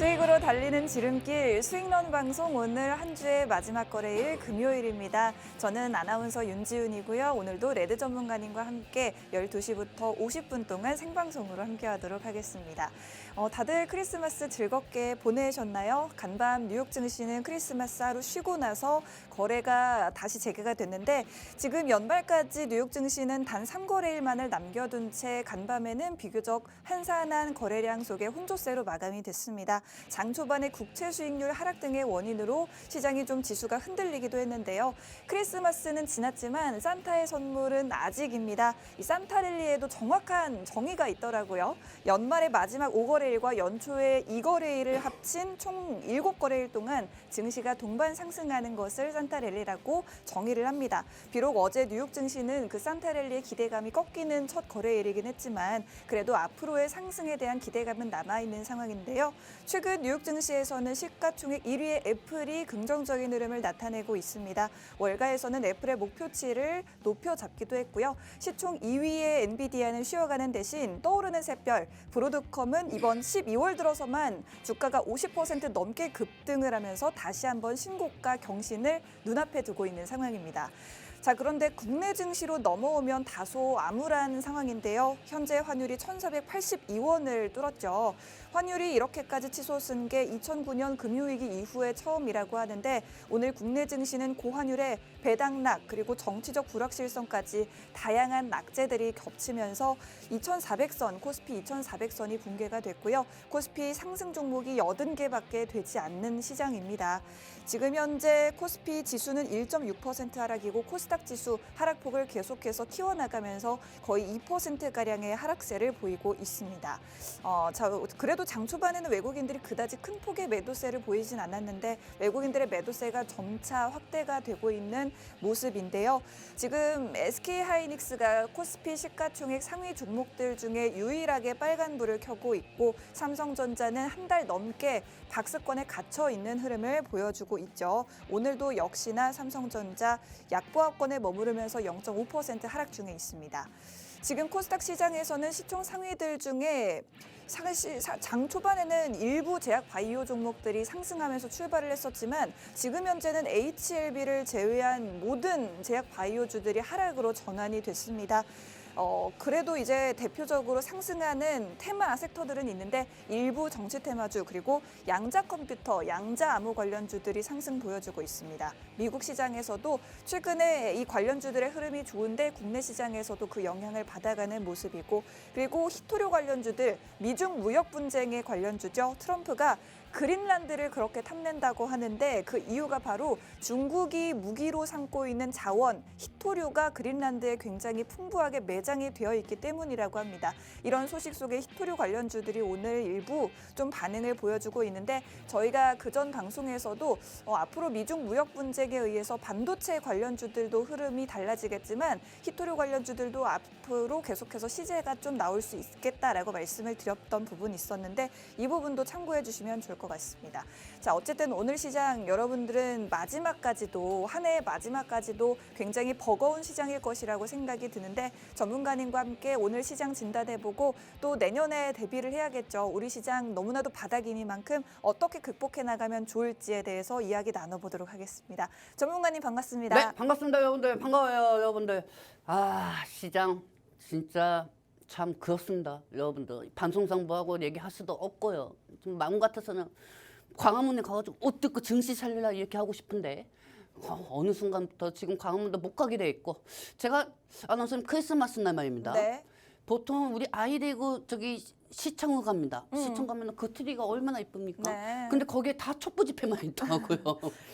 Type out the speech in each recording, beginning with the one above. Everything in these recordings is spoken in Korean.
수익으로 달리는 지름길 수익런 방송 오늘 한 주의 마지막 거래일 금요일입니다. 저는 아나운서 윤지훈이고요. 오늘도 레드 전문가님과 함께 12시부터 50분 동안 생방송으로 함께하도록 하겠습니다. 다들 크리스마스 즐겁게 보내셨나요? 간밤 뉴욕 증시는 크리스마스 하루 쉬고 나서 거래가 다시 재개가 됐는데 지금 연말까지 뉴욕 증시는 단 3거래일만을 남겨둔 채 간밤에는 비교적 한산한 거래량 속에 혼조세로 마감이 됐습니다. 장 초반에 국채 수익률 하락 등의 원인으로 시장이 좀 지수가 흔들리기도 했는데요. 크리스마스는 지났지만 산타의 선물은 아직입니다. 이 산타 랠리에도 정확한 정의가 있더라고요. 연말의 마지막 5거래일과 연초의 2거래일을 합친 총 7거래일 동안 증시가 동반 상승하는 것을 산타 랠리라고 정의를 합니다. 비록 어제 뉴욕 증시는 그 산타 랠리의 기대감이 꺾이는 첫 거래일이긴 했지만 그래도 앞으로의 상승에 대한 기대감은 남아있는 상황인데요. 최근 뉴욕 증시에서는 시가총액 1위의 애플이 긍정적인 흐름을 나타내고 있습니다. 월가에서는 애플의 목표치를 높여 잡기도 했고요. 시총 2위의 엔비디아는 쉬어가는 대신 떠오르는 샛별 브로드컴은 이번 12월 들어서만 주가가 50% 넘게 급등을 하면서 다시 한번 신고가 경신을 눈앞에 두고 있는 상황입니다. 자, 그런데 국내 증시로 넘어오면 다소 암울한 상황인데요. 현재 환율이 1,482원을 뚫었죠. 환율이 이렇게까지 치솟은 게 2009년 금융위기 이후에 처음이라고 하는데 오늘 국내 증시는 고환율에 배당락 그리고 정치적 불확실성까지 다양한 낙제들이 겹치면서 2,400선, 코스피 2,400선이 붕괴가 됐고요. 코스피 상승 종목이 80개밖에 되지 않는 시장입니다. 지금 현재 코스피 지수는 1.6% 하락이고 코스닥 지수 하락폭을 계속해서 키워나가면서 거의 2%가량의 하락세를 보이고 있습니다. 그래도 장 초반에는 외국인들이 그다지 큰 폭의 매도세를 보이진 않았는데 외국인들의 매도세가 점차 확대가 되고 있는 모습인데요. 지금 SK하이닉스가 코스피 시가총액 상위 종목들 중에 유일하게 빨간불을 켜고 있고 삼성전자는 한 달 넘게 박스권에 갇혀 있는 흐름을 보여주고 있죠. 오늘도 역시나 삼성전자 약보합권에 머무르면서 0.5% 하락 중에 있습니다. 지금 코스닥 시장에서는 시총 상위들 중에 장 초반에는 일부 제약 바이오 종목들이 상승하면서 출발을 했었지만 지금 현재는 HLB를 제외한 모든 제약 바이오주들이 하락으로 전환이 됐습니다. 그래도 이제 대표적으로 상승하는 테마 섹터들은 있는데 일부 정치 테마주 그리고 양자 컴퓨터, 양자 암호 관련주들이 상승 보여주고 있습니다. 미국 시장에서도 최근에 이 관련주들의 흐름이 좋은데 국내 시장에서도 그 영향을 받아가는 모습이고 그리고 히토류 관련주들, 미중 무역 분쟁의 관련주죠. 트럼프가 그린란드를 그렇게 탐낸다고 하는데 그 이유가 바로 중국이 무기로 삼고 있는 자원, 히토류가 그린란드에 굉장히 풍부하게 매장이 되어 있기 때문이라고 합니다. 이런 소식 속에 히토류 관련주들이 오늘 일부 좀 반응을 보여주고 있는데 저희가 그전 방송에서도 앞으로 미중 무역 분쟁에 의해서 반도체 관련주들도 흐름이 달라지겠지만 히토류 관련주들도 앞으로 계속해서 시세가 좀 나올 수 있겠다라고 말씀을 드렸던 부분이 있었는데 이 부분도 참고해 주시면 좋을 것 같습니다. 자, 어쨌든 오늘 시장 여러분들은 마지막까지도 한 해의 마지막까지도 굉장히 버거운 시장일 것이라고 생각이 드는데 전문가님과 함께 오늘 시장 진단해보고 또 내년에 대비를 해야겠죠. 우리 시장 너무나도 바닥이니만큼 어떻게 극복해 나가면 좋을지에 대해서 이야기 나눠보도록 하겠습니다. 전문가님 반갑습니다. 네, 반갑습니다, 여러분들. 반가워요, 여러분들. 시장 진짜 참 그렇습니다, 여러분들. 방송상 뭐하고 얘기할 수도 없고요. 좀 마음 같아서는 광화문에 가가지고 옷 뜯고 증시 살리라 이렇게 하고 싶은데 어느 순간부터 지금 광화문도 못 가게 돼 있고 제가 아나운서님 크리스마스 날 말입니다. 네. 보통 우리 아이 데리고 저기 시청을 갑니다. 시청 가면 그 트리가 얼마나 이쁩니까? 네. 근데 거기에 다 촛불 집회만 있더라고요.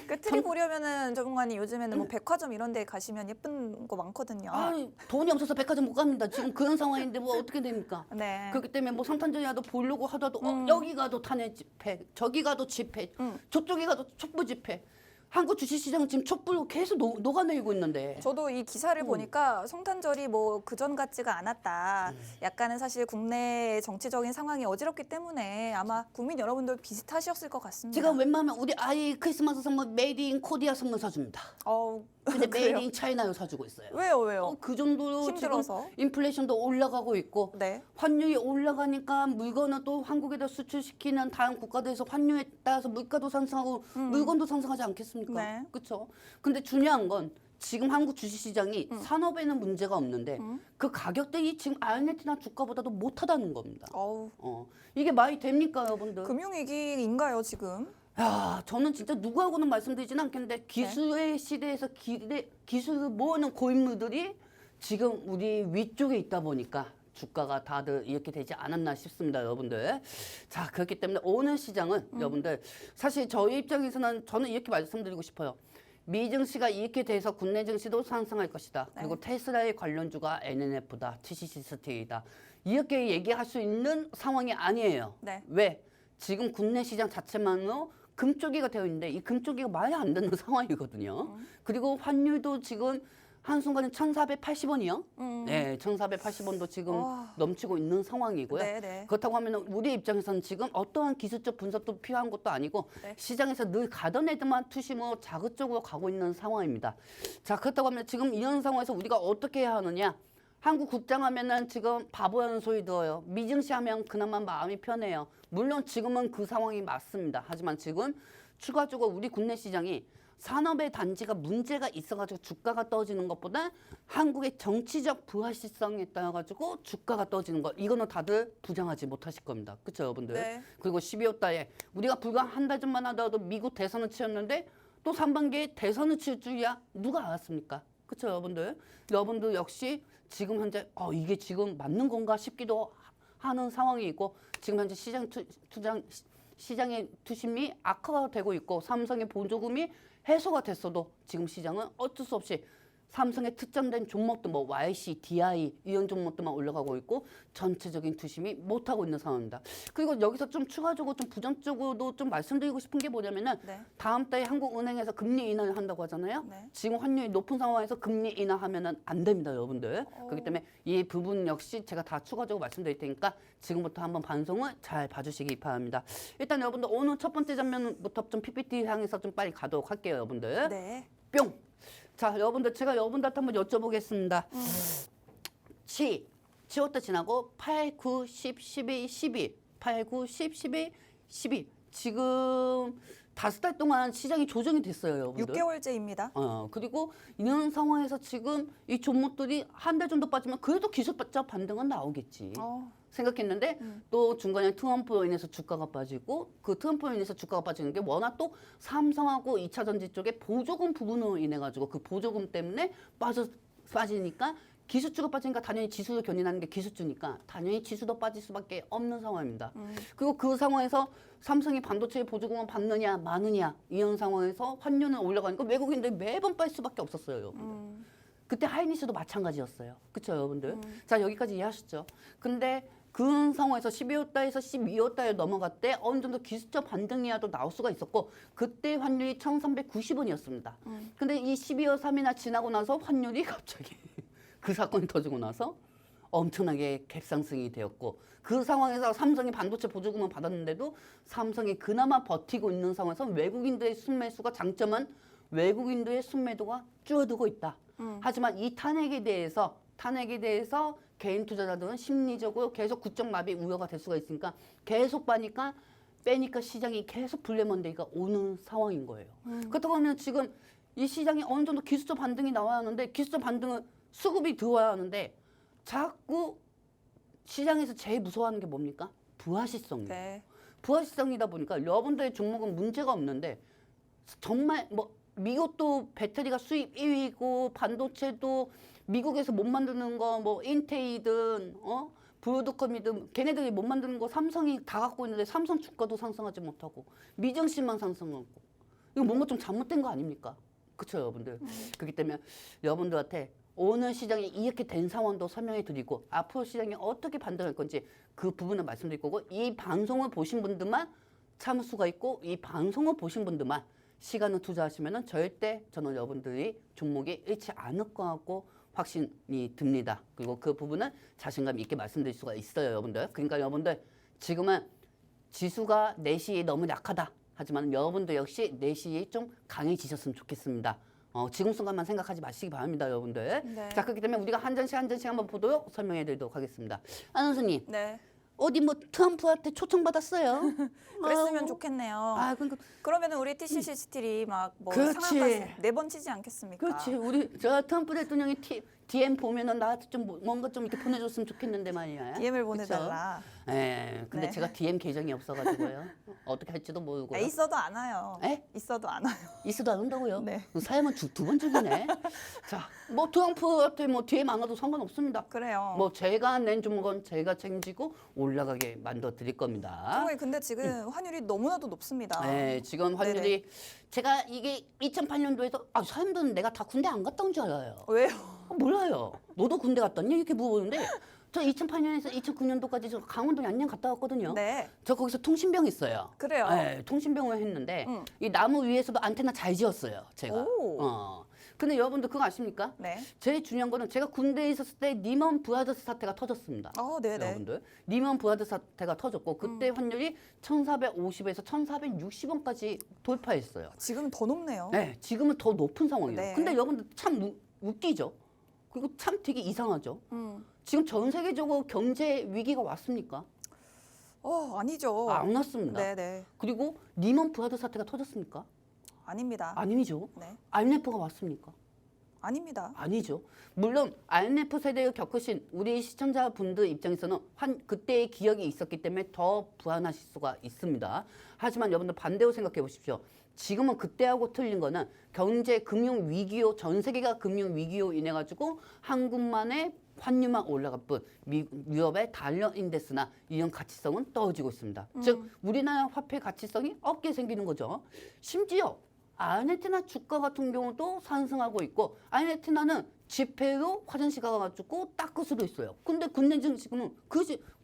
그 트리 보려면은 전문가님 요즘에는 뭐 백화점 이런 데 가시면 예쁜 거 많거든요. 돈이 없어서 백화점 못 갑니다. 지금 그런 상황인데 뭐 어떻게 됩니까? 네. 그렇기 때문에 뭐 성탄절이라도 보려고 하더라도 여기 가도 탄핵 집회, 저기 가도 집회, 저쪽에 가도 촛불 집회. 한국 주식시장은 지금 촛불로 계속 녹아내리고 있는데. 저도 이 기사를 보니까 성탄절이 뭐 그전 같지가 않았다. 약간은 사실 국내 정치적인 상황이 어지럽기 때문에 아마 국민 여러분들 비슷하셨을 것 같습니다. 제가 웬만하면 우리 아이 크리스마스 선물 메이드 인 코리아 선물 사줍니다. 근데 그래요? 메이드 인 차이나요 사주고 있어요. 왜요? 그 정도로 힘들어서? 지금 인플레이션도 올라가고 있고 네. 환율이 올라가니까 물건을 또 한국에다 수출시키는 다른 국가들에서 환율에 따라서 물가도 상승하고 물건도 상승하지 않겠습니까? 네. 그렇죠. 근데 중요한 건 지금 한국 주식시장이 산업에는 문제가 없는데 그 가격대이 지금 아이언네트나 주가보다도 못하다는 겁니다. 어우, 이게 말이 됩니까, 여러분들? 금융위기인가요, 지금? 야, 저는 진짜 누구하고는 말씀드리진 않겠는데 기술의 시대에서 기술을 모으는 고인물들이 지금 우리 위쪽에 있다 보니까 주가가 다들 이렇게 되지 않았나 싶습니다, 여러분들. 자, 그렇기 때문에 오늘 시장은 여러분들 사실 저희 입장에서는 저는 이렇게 말씀드리고 싶어요. 미 증시가 이렇게 돼서 국내 증시도 상승할 것이다. 그리고 테슬라의 관련주가 NNF다, TCC 스틸이다. 이렇게 얘기할 수 있는 상황이 아니에요. 네. 왜? 지금 국내 시장 자체만으로 금쪽이가 되어 있는데 이 금쪽이가 말이 안 되는 상황이거든요. 그리고 환율도 지금 한순간에 1,480원이요. 네, 1,480원도 지금 와. 넘치고 있는 상황이고요. 네. 그렇다고 하면 우리 입장에서는 지금 어떠한 기술적 분석도 필요한 것도 아니고 네. 시장에서 늘 가던 애들만 투심으로 자극적으로 가고 있는 상황입니다. 자, 그렇다고 하면 지금 이런 상황에서 우리가 어떻게 해야 하느냐? 한국 국장하면은 지금 바보라는 소리 들어요. 미증시하면 그나마 마음이 편해요. 물론 지금은 그 상황이 맞습니다. 하지만 지금 추가적으로 우리 국내 시장이 산업의 단지가 문제가 있어가지고 주가가 떨어지는 것보다 한국의 정치적 불확실성에 따라가지고 주가가 떨어지는 것 이거는 다들 부정하지 못하실 겁니다. 그렇죠, 여러분들? 네. 그리고 12월 달에 우리가 불과 한 달 전만 하더라도 미국 대선을 치렀는데 또 3반기에 대선을 칠 줄이야 누가 알았습니까? 그렇죠, 여러분들? 여러분들 역시 지금 현재 이게 지금 맞는 건가 싶기도 하는 상황이 있고 지금 현재 시장의 투심이 악화가 되고 있고 삼성의 보조금이 해소가 됐어도 지금 시장은 어쩔 수 없이 삼성의 특정된 종목도 뭐 YC, DI 이런 종목들만 올라가고 있고 전체적인 투심이 못하고 있는 상황입니다. 그리고 여기서 좀 추가적으로 좀 부정적으로도 좀 말씀드리고 싶은 게 뭐냐면은 네. 다음 달에 한국은행에서 금리 인하를 한다고 하잖아요. 네. 지금 환율이 높은 상황에서 금리 인하하면은 안 됩니다, 여러분들. 그렇기 때문에 이 부분 역시 제가 다 추가적으로 말씀드릴 테니까 지금부터 한번 방송을 잘 봐주시기 바랍니다. 일단 여러분들 오늘 첫 번째 장면부터 좀 PPT 향해서 좀 빨리 가도록 할게요, 여러분들. 네. 뿅. 자, 여러분들 제가 여러분들한테 한번 여쭤보겠습니다. 7월도 지나고 8, 9, 10, 11, 12, 8, 9, 10, 11, 12. 지금 5달 동안 시장이 조정이 됐어요, 여러분들. 6개월째입니다. 그리고 이런 상황에서 지금 이 종목들이 한 달 정도 빠지면 그래도 기술적 반등은 나오겠지. 생각했는데 또 중간에 트럼프로 인해서 주가가 빠지고 그 트럼프로 인해서 주가가 빠지는 게 워낙 또 삼성하고 2차 전지 쪽에 보조금 부분으로 인해 가지고 그 보조금 때문에 빠지니까 기술주가 빠지니까 당연히 지수를 견인하는 게 기술주니까 당연히 지수도 빠질 수밖에 없는 상황입니다. 그리고 그 상황에서 삼성이 반도체 보조금을 받느냐 마느냐 이런 상황에서 환율은 올라가니까 외국인들이 매번 빠질 수밖에 없었어요, 여러분들. 그때 하이닉스도 마찬가지였어요. 그렇죠, 여러분들? 자, 여기까지 이해하셨죠? 근데 그 상황에서 12월 달에서 12월 달에 넘어갈 때 어느 정도 기술적 반등이라도 나올 수가 있었고 그때 환율이 1,390원이었습니다. 근데 이 12월 3일이나 지나고 나서 환율이 갑자기 그 사건이 터지고 나서 엄청나게 갭상승이 되었고 그 상황에서 삼성이 반도체 보조금을 받았는데도 삼성이 그나마 버티고 있는 상황에서 외국인들의 순매수가 장점은 외국인들의 순매도가 줄어들고 있다. 하지만 이 탄핵에 대해서 개인 투자자들은 심리적으로 계속 국정마비 우려가 될 수가 있으니까 계속 빼니까 시장이 계속 블레먼데이가 오는 상황인 거예요. 그렇다고 하면 지금 이 시장이 어느 정도 기술적 반등이 나와야 하는데 기술적 반등은 수급이 들어와야 하는데 자꾸 시장에서 제일 무서워하는 게 뭡니까? 불확실성이에요. 네. 불확실성이다 보니까 여러분들의 종목은 문제가 없는데 정말 뭐 미국도 배터리가 수입 1위고 반도체도 미국에서 못 만드는 거 뭐 인텔이든 브로드컴이든 걔네들이 못 만드는 거 삼성이 다 갖고 있는데 삼성 주가도 상승하지 못하고 미증시만 상승하고 이거 뭔가 좀 잘못된 거 아닙니까? 그렇죠, 여러분들. 그렇기 때문에 여러분들한테 오늘 시장이 이렇게 된 상황도 설명해 드리고 앞으로 시장이 어떻게 반등할 건지 그 부분을 말씀드릴 거고 이 방송을 보신 분들만 참을 수가 있고 이 방송을 보신 분들만 시간을 투자하시면은 절대 저는 여러분들이 종목이 잃지 않을 것 같고 확신이 듭니다. 그리고 그 부분은 자신감 있게 말씀드릴 수가 있어요, 여러분들. 그러니까 여러분들 지금은 지수가 내시에 너무 약하다. 하지만 여러분들 역시 내시에 좀 강해지셨으면 좋겠습니다. 지금 순간만 생각하지 마시기 바랍니다, 여러분들. 네. 자, 그렇기 때문에 우리가 한 잔씩 한번 보도록 설명해드리도록 하겠습니다. 아나운서님, 네. 어디 뭐 트럼프한테 초청받았어요? 그랬으면 아우. 좋겠네요. 아, 그러니까 그러면은 우리 TCC 스틸이 막뭐 그렇지. 상한가 4번 치지 않겠습니까? 그렇지. 우리 저 트럼프 대통령이 DM 보면은 나한테 좀 뭔가 좀 이렇게 보내줬으면 좋겠는데 말이야. DM을 그쵸? 보내달라. 예. 근데 네. 제가 DM 계정이 없어가지고요. 어떻게 할지도 모르고요. 있어도 안 와요. 에? 있어도 안 와요. 있어도 안 온다고요? 네. 사연은 두 번 죽이네. 자, 뭐 트럼프한테 뭐 DM 안 와도 상관없습니다. 그래요. 뭐 제가 낸 주먹은 제가 책임지고 올라가게 만들어 드릴 겁니다. 정말 근데 지금 환율이 너무나도 높습니다. 네, 지금 환율이 제가 이게 2008년도에서 사람들은 내가 다 군대 안 갔다 온 줄 알아요. 왜요? 몰라요. 너도 군대 갔다 왔니? 이렇게 물어보는데 저 2008년에서 2009년도까지 저 강원도 양양 갔다 왔거든요. 네. 저 거기서 통신병 있어요. 그래요. 네, 통신병을 했는데 이 나무 위에서도 안테나 잘 지었어요. 제가. 오. 근데 여러분들 그거 아십니까? 네. 제일 중요한 거는 제가 군대에 있었을 때 리먼 브라더스 사태가 터졌습니다. 네네. 여러분들 리먼 브라더스 사태가 터졌고 그때 환율이 1,450에서 1,460원까지 돌파했어요. 지금 더 높네요. 네, 지금은 더 높은 상황이에요. 네. 근데 여러분들 참 웃기죠? 그리고 참 되게 이상하죠? 음. 지금 전 세계적으로 경제 위기가 왔습니까? 아니죠. 안 왔습니다. 네네. 그리고 리먼 브라더스 사태가 터졌습니까? 아닙니다. 아니죠. 네. IMF가 왔습니까? 아닙니다. 아니죠. 물론 IMF 세대를 겪으신 우리 시청자분들 입장에서는 그때의 기억이 있었기 때문에 더 불안하실 수가 있습니다. 하지만 여러분들 반대로 생각해 보십시오. 지금은 그때하고 틀린 거는 경제 금융 위기로 전 세계가 금융 위기로 인해 가지고 한국만의 환율만 올라갈 뿐 유럽의 달러 인덱스나 이런 가치성은 떨어지고 있습니다. 즉 우리나라 화폐 가치성이 없게 생기는 거죠. 심지어 아르헨티나 주가 같은 경우도 상승하고 있고 아르헨티나는 지폐로 화장실 가가지고 닦을 수도 있어요. 근데 군대는 지금은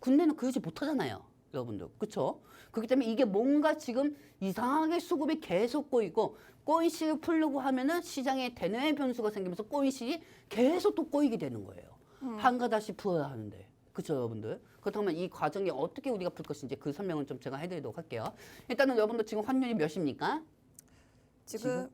군대는 그러지 못하잖아요. 여러분들. 그렇죠? 그렇기 때문에 이게 뭔가 지금 이상하게 수급이 계속 꼬이고 꼬이식을 풀려고 하면은 시장에 대뇌 변수가 생기면서 꼬이식이 계속 또 꼬이게 되는 거예요. 한가닥씩 풀어야 하는데. 그렇죠, 여러분들? 그렇다면 이 과정이 어떻게 우리가 풀 것인지 그 설명을 좀 제가 해드리도록 할게요. 일단은 여러분들 지금 환율이 몇입니까? 지금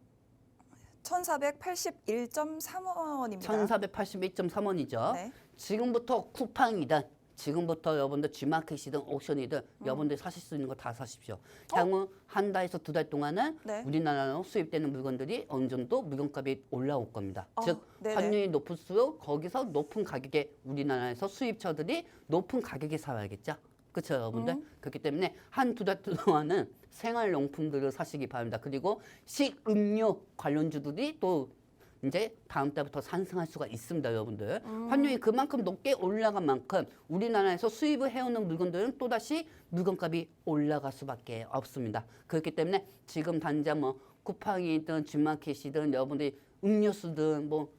1,481.3원입니다. 1,481.3원이죠. 네. 지금부터 쿠팡이든 지금부터 여러분들 G마켓이든 옥션이든 여러분들 사실 수 있는 거 다 사십시오. 향후 한 달에서 두 달 동안은 네. 우리나라로 수입되는 물건들이 어느 정도 물건값이 올라올 겁니다. 즉 네네. 환율이 높을수록 거기서 높은 가격에 우리나라에서 수입처들이 높은 가격에 살아야겠죠. 그렇죠, 여러분들? 그렇기 때문에 한 두 달 동안은 생활용품들을 사시기 바랍니다. 그리고 식음료 관련주들이 또 이제 다음 달부터 상승할 수가 있습니다, 여러분들. 환율이 그만큼 높게 올라간 만큼 우리나라에서 수입을 해오는 물건들은 또다시 물건값이 올라갈 수밖에 없습니다. 그렇기 때문에 지금 당장 뭐 쿠팡이든 G마켓이든 여러분들이 음료수든 뭐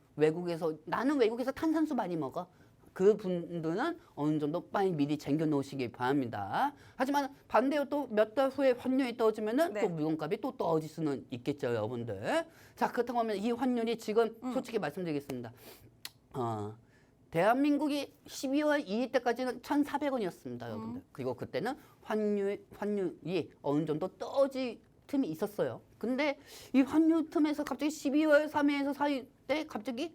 나는 외국에서 탄산수 많이 먹어. 그 분들은 어느 정도 빨리 미리 챙겨 놓으시기 바랍니다. 하지만 반대로 또 몇 달 후에 환율이 떨어지면은 네. 또 물건값이 또 떨어질 수는 있겠죠, 여러분들. 자, 그렇다고 하면 이 환율이 지금 솔직히 말씀드리겠습니다. 대한민국이 12월 2일 때까지는 1,400원이었습니다, 여러분들. 그리고 그때는 환율이 어느 정도 떨어질 틈이 있었어요. 근데 이 환율 틈에서 갑자기 12월 3일에서 4일 때 갑자기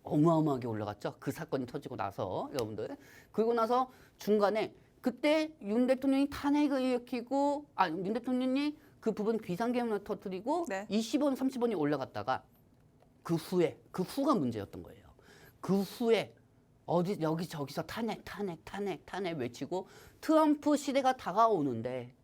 어마어마하게 올라갔죠. 그 사건이 터지고 나서 여러분들. 그리고 나서 중간에 그때 윤 대통령이 탄핵을 일으키고 윤 대통령이 그 부분 비상계엄을 터뜨리고 네. 20원, 30원이 올라갔다가 그 후가 문제였던 거예요. 그 후에 여기저기서 탄핵 외치고 트럼프 시대가 다가오는데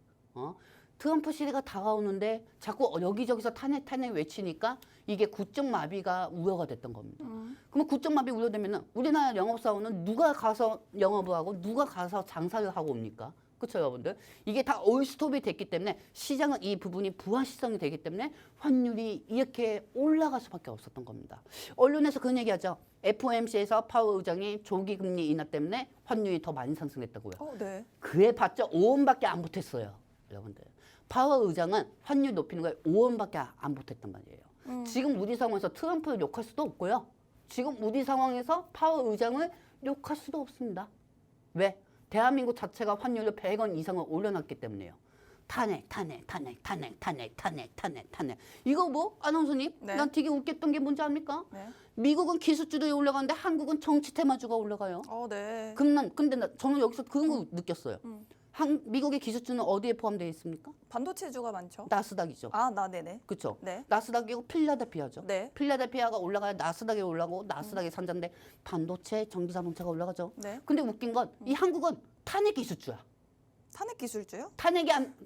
자꾸 여기저기서 탄핵 외치니까 이게 국정 마비가 우려가 됐던 겁니다. 그러면 국정 마비 우려되면은 우리나라 영업사원은 누가 가서 영업을 하고 누가 가서 장사를 하고 옵니까? 그렇죠, 여러분들? 이게 다 올스톱이 됐기 때문에 시장은 이 부분이 부화시성이 되기 때문에 환율이 이렇게 올라갈 수밖에 없었던 겁니다. 언론에서 그런 얘기하죠. FOMC에서 파월 의장이 조기 금리 인하 때문에 환율이 더 많이 상승했다고요. 네. 그에 봤자 5원밖에 안 보탰어요, 여러분들. 파월 의장은 환율 높이는 거에 5원밖에 안 보탰단 말이에요. 지금 우리 상황에서 트럼프를 욕할 수도 없고요. 지금 우리 상황에서 파월 의장을 욕할 수도 없습니다. 왜? 대한민국 자체가 환율을 100원 이상을 올려놨기 때문에요. 탄핵. 이거 뭐 아나운서님? 네. 난 되게 웃겼던 게 뭔지 압니까? 네. 미국은 기술주도에 올라가는데 한국은 정치 테마주가 올라가요. 네. 근데 저는 여기서 그런 거 느꼈어요. 미국의 기술주는 어디에 포함되어 있습니까? 반도체주가 많죠. 나스닥이죠. 네네. 그렇죠. 네. 나스닥이고 필라델피아죠. 네. 필라델피아가 올라가야 나스닥이 올라가고 나스닥이 산자인데 반도체, 전기자동차가 올라가죠. 네. 근데 웃긴 건 이 한국은 탄핵 기술주야. 탄핵 기술주요?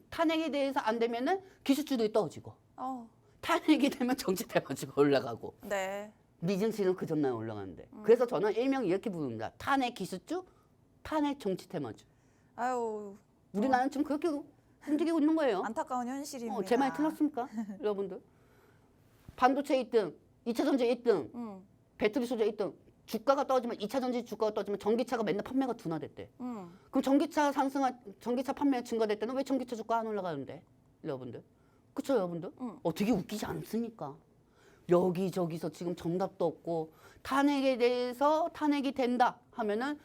탄핵에 대해서 안 되면은 기술주도 떨어지고 어. 탄핵이 되면 정치 테마주가 올라가고 네. 미증시는 그 전날 올라가는데 그래서 저는 일명 이렇게 부릅니다. 탄핵 기술주, 탄핵 정치 테마주. 아유. 우리나라는 지금 그렇게 움직이고 있는 거예요. 안타까운 현실입니다. 제 말 틀렸습니까? 여러분들. 반도체 1등, 2차 전지 1등, 배터리 소재 1등. 주가가 떨어지면 2차 전지 주가가 떨어지면 전기차가 맨날 판매가 둔화됐대. 그럼 전기차 판매가 증가될 때는 왜 전기차 주가 안 올라가는데? 여러분들. 그쵸 여러분들? 되게 웃기지 않습니까? 여기저기서 지금 정답도 없고 탄핵에 대해서 탄핵이 된다 하면은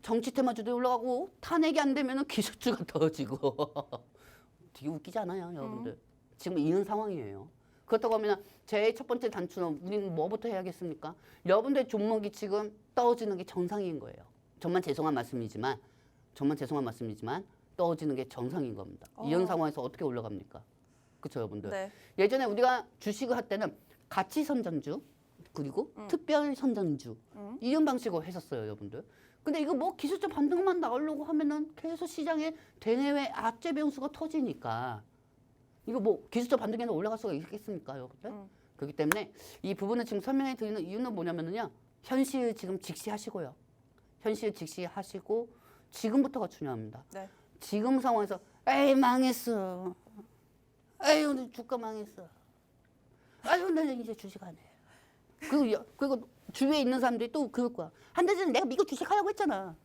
정치 테마주도 올라가고 탄핵이 안 되면은 기술주가 떨어지고 되게 웃기지 않아요 여러분들? 지금 이런 상황이에요. 그렇다고 하면 제 첫 번째 단추는 우리는 뭐부터 해야겠습니까? 여러분들 종목이 지금 떨어지는 게 정상인 거예요. 정말 죄송한 말씀이지만 떨어지는 게 정상인 겁니다. 이런 상황에서 어떻게 올라갑니까? 그렇죠 여러분들? 네. 예전에 우리가 주식을 할 때는 가치 선전주 그리고 특별 선전주 이런 방식으로 했었어요 여러분들. 근데 이거 뭐 기술적 반등만 나오려고 하면은 계속 시장에 대내외 악재 변수가 터지니까 이거 뭐 기술적 반등에는 올라갈 수가 있겠습니까 여러분들? 그렇기 때문에 이 부분을 지금 설명해 드리는 이유는 뭐냐면은요. 현실 지금 직시하시고요. 현실 직시하시고 지금부터가 중요합니다. 네. 지금 상황에서 에이 망했어. 에이 오늘 주가 망했어. 아유 나는 이제 주식 안 해. 그리고 주위에 있는 사람들이 또 그럴 거야. 한 달 전에 내가 미국 주식 하라고 했잖아.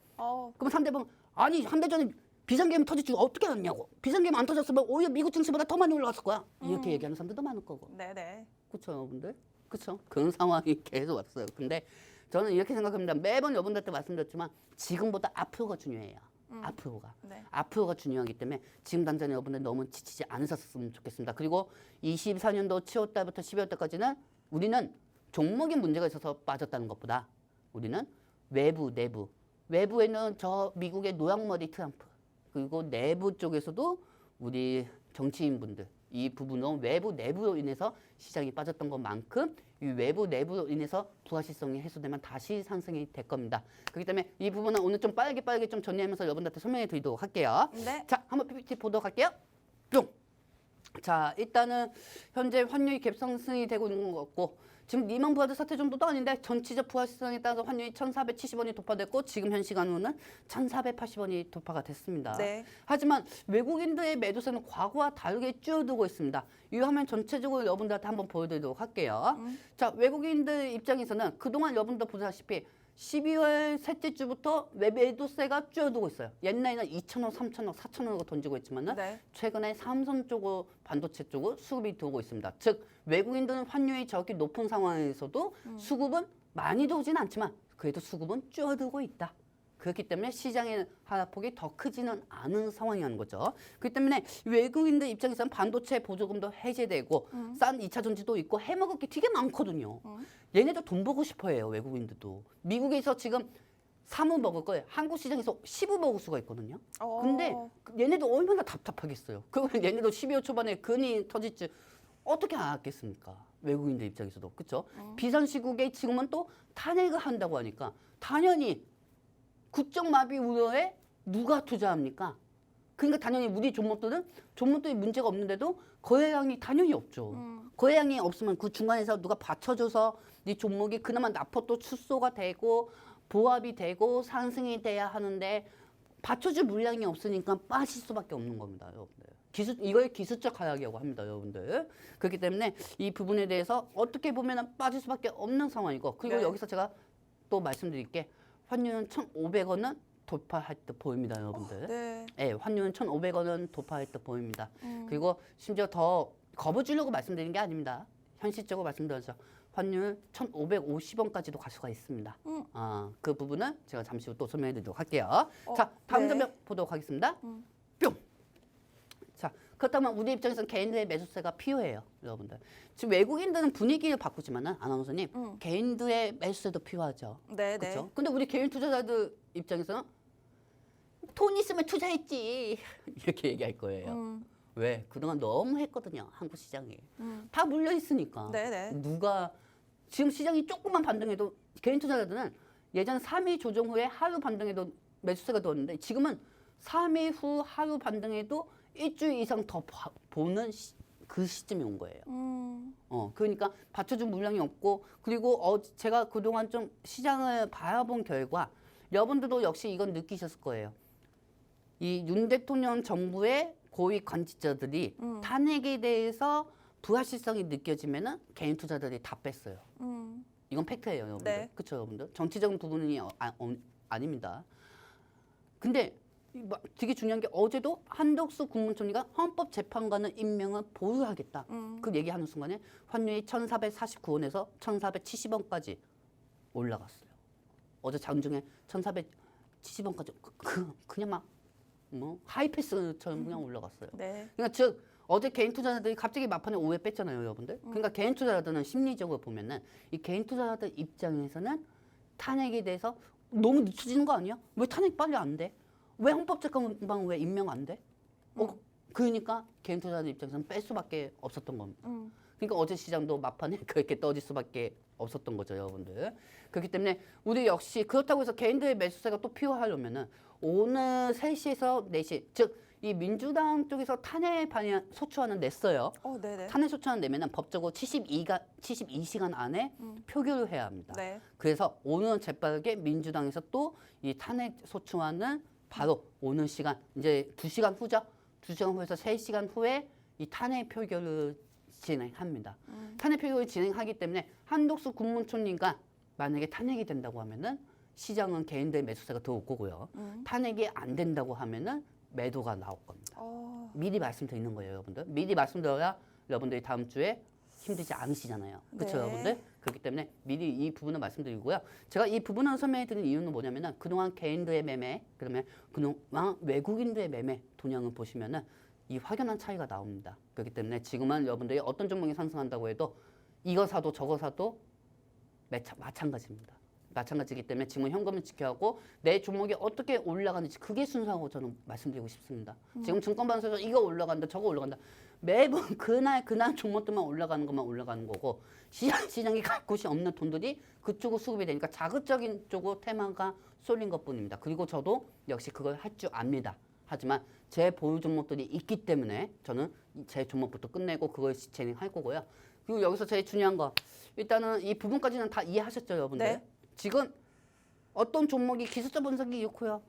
그럼 상대방 아니 한 달 전에 비상계엄 터질 어떻게 알았냐고. 비상계엄 안 터졌으면 오히려 미국 증시보다 더 많이 올라갔을 거야. 이렇게 얘기하는 사람들도 많을 거고. 네네. 그렇죠 여러분들? 그렇죠? 그런 상황이 계속 왔어요. 근데 저는 이렇게 생각합니다. 매번 여러분들한테 말씀드렸지만 지금보다 앞으로가 중요해요. 앞으로가. 네. 앞으로가 중요하기 때문에 지금 당장 여러분들 너무 지치지 않으셨으면 좋겠습니다. 그리고 24년도 7월 달부터 12월 달까지는 우리는 종목에 문제가 있어서 빠졌다는 것보다 우리는 외부, 내부. 외부에는 저 미국의 노랑머리 트럼프 그리고 내부 쪽에서도 우리 정치인분들 이 부분은 외부, 내부로 인해서 시장이 빠졌던 것만큼 이 외부, 내부로 인해서 불확실성이 해소되면 다시 상승이 될 겁니다. 그렇기 때문에 이 부분은 오늘 좀 빠르게 좀 정리하면서 여러분들한테 설명해 드리도록 할게요. 네. 자, 한번 PPT 보도록 할게요. 뿅! 자, 일단은 현재 환율이 갭상승이 되고 있는 것 같고 지금 리먼 브라더 사태 정도도 아닌데 전체적 불확실성에 따라서 환율이 1,470원이 돌파됐고 지금 현 시간으로는 1,480원이 돌파가 됐습니다. 네. 하지만 외국인들의 매도세는 과거와 다르게 줄어들고 있습니다. 이 화면 전체적으로 여러분들한테 한번 보여드리도록 할게요. 자, 외국인들 입장에서는 그동안 여러분들 보다시피 12월 셋째 주부터 매도세가 줄어들고 있어요. 옛날에는 2,000원, 3,000원, 4,000원으로 던지고 있지만은 네. 최근에 삼성 쪽으로 반도체 쪽으로 수급이 들어오고 있습니다. 즉 외국인들은 환율이 저렇게 높은 상황에서도 수급은 많이 들어오진 않지만 그래도 수급은 줄어들고 있다. 그렇기 때문에 시장의 하락폭이 더 크지는 않은 상황이라는 거죠. 그렇기 때문에 외국인들 입장에서는 반도체 보조금도 해제되고 싼 2차 전지도 있고 해먹을 게 되게 많거든요. 얘네도 돈 벌고 싶어해요. 외국인들도. 미국에서 지금 3을 먹을 거예요. 한국 시장에서 10을 먹을 수가 있거든요. 근데 얘네도 얼마나 답답하겠어요. 그러면 얘네도 12월 초반에 근이 터질지 어떻게 알았겠습니까? 외국인들 입장에서도. 그렇죠? 비상시국에 지금은 또 탄핵을 한다고 하니까 당연히 국정마비 우려에 누가 투자합니까? 그러니까 당연히 우리 종목들이 문제가 없는데도 거래량이 당연히 없죠. 거래량이 없으면 그 중간에서 누가 받쳐줘서 이 종목이 그나마 나포도 출소가 되고 보합이 되고 상승이 돼야 하는데 받쳐줄 물량이 없으니까 빠질 수밖에 없는 겁니다, 여러분들. 이걸 기술적 하락이라고 합니다, 여러분들. 그렇기 때문에 이 부분에 대해서 어떻게 보면 빠질 수밖에 없는 상황이고 그리고 네. 여기서 제가 또 말씀드릴게 환율은 1,500원은 돌파할 듯 보입니다, 여러분들. 네. 네, 환율은 1,500원은 돌파할 듯 보입니다. 그리고 심지어 더 겁을 주려고 말씀드린 게 아닙니다. 현실적으로 말씀드려서 환율 1,550원까지도 갈 수가 있습니다. 그 부분은 제가 잠시 후 또 설명해 드리도록 할게요. 자, 다음 네. 장면 보도록 하겠습니다. 뿅! 자, 그렇다면 우리 입장에서는 개인들의 매수세가 필요해요, 여러분들. 지금 외국인들은 분위기를 바꾸지만은 아나운서님, 개인들의 매수세도 필요하죠. 네, 네. 그렇죠? 근데 우리 개인 투자자들 입장에서는 돈 있으면 투자했지 이렇게 얘기할 거예요. 왜? 그동안 너무 했거든요, 한국 시장이. 다 물려 있으니까. 네, 네. 누가 지금 시장이 조금만 반등해도 개인 투자자들은 예전 3일 조정 후에 하루 반등해도 매수세가 들었는데 지금은 3일 후 하루 반등해도 일주일 이상 더 보는 그 시점이 온 거예요. 그러니까 받쳐준 물량이 없고 그리고 제가 그동안 좀 시장을 바라본 결과 여러분들도 역시 이건 느끼셨을 거예요. 이 윤 대통령 정부의 고위 관직자들이 탄핵에 대해서 불확실성이 느껴지면은 개인 투자자들이 다 뺐어요. 이건 팩트예요, 여러분들. 네. 그렇죠, 여러분들. 정치적인 부분이 아닙니다. 근데 되게 중요한 게 어제도 한덕수 국무총리가 헌법재판관을 임명을 보류하겠다. 그 얘기하는 순간에 환율이 1,449원에서 1,470원까지 올라갔어요. 어제 장중에 1,470원까지 그냥 막 하이패스처럼 그냥 올라갔어요. 네. 그러니까 즉 어제 개인 투자자들이 갑자기 막판에 5회 뺐잖아요, 여러분들. 그러니까 개인 투자자들은 심리적으로 보면은 이 개인 투자자들 입장에서는 탄핵에 대해서 너무 늦춰지는 거 아니야? 왜 탄핵 빨리 안 돼? 왜 헌법재판관 왜 임명 안 돼? 그러니까 개인 투자자들 입장에서는 뺄 수밖에 없었던 겁니다. 그러니까 어제 시장도 막판에 그렇게 떠질 수밖에 없었던 거죠, 여러분들. 그렇기 때문에 우리 역시 그렇다고 해서 개인들의 매수세가 또 필요하려면은 오늘 3시에서 4시, 즉 이 민주당 쪽에서 탄핵 반영 소추안을 냈어요. 네네. 탄핵 소추안 내면은 법적으로 72시간 안에 표결을 해야 합니다. 네. 그래서 오늘은 재빠르게 민주당에서 또 이 탄핵 소추안은 바로 오늘 시간 이제 2시간 후죠. 2시간 후에서 3시간 후에 이 탄핵 표결을 진행합니다. 탄핵 표결을 진행하기 때문에 한덕수 국무총리가 만약에 탄핵이 된다고 하면은 시장은 개인들의 매수세가 들어올 거고요. 탄핵이 안 된다고 하면은 매도가 나올 겁니다. 미리 말씀드리는 거예요, 여러분들. 미리 말씀드려야 여러분들이 다음 주에 힘들지 않으시잖아요. 그렇죠, 네. 여러분들? 그렇기 때문에 미리 이 부분을 말씀드리고요. 제가 이 부분을 설명해 드린 이유는 뭐냐면은 그동안 개인들의 매매, 그러면 그동안 외국인들의 매매 동향을 보시면은 이 확연한 차이가 나옵니다. 그렇기 때문에 지금은 여러분들이 어떤 종목이 상승한다고 해도 이거 사도 저거 사도 마찬가지입니다. 마찬가지이기 때문에 지금은 현금을 지켜야 하고 내 종목이 어떻게 올라가는지 그게 순서라고 저는 말씀드리고 싶습니다. 지금 증권반에서 이거 올라간다 저거 올라간다 매번 그날 종목들만 올라가는 것만 올라가는 거고 시장이 갈 곳이 없는 돈들이 그쪽으로 수급이 되니까 자극적인 쪽으로 테마가 쏠린 것뿐입니다. 그리고 저도 역시 그걸 할 줄 압니다. 하지만 제 보유 종목들이 있기 때문에 저는 제 종목부터 끝내고 그걸 진행할 거고요. 그리고 여기서 제일 중요한 거 일단은 이 부분까지는 다 이해하셨죠, 여러분들? 네. 지금 어떤 종목이 기술적 분석이 좋고요.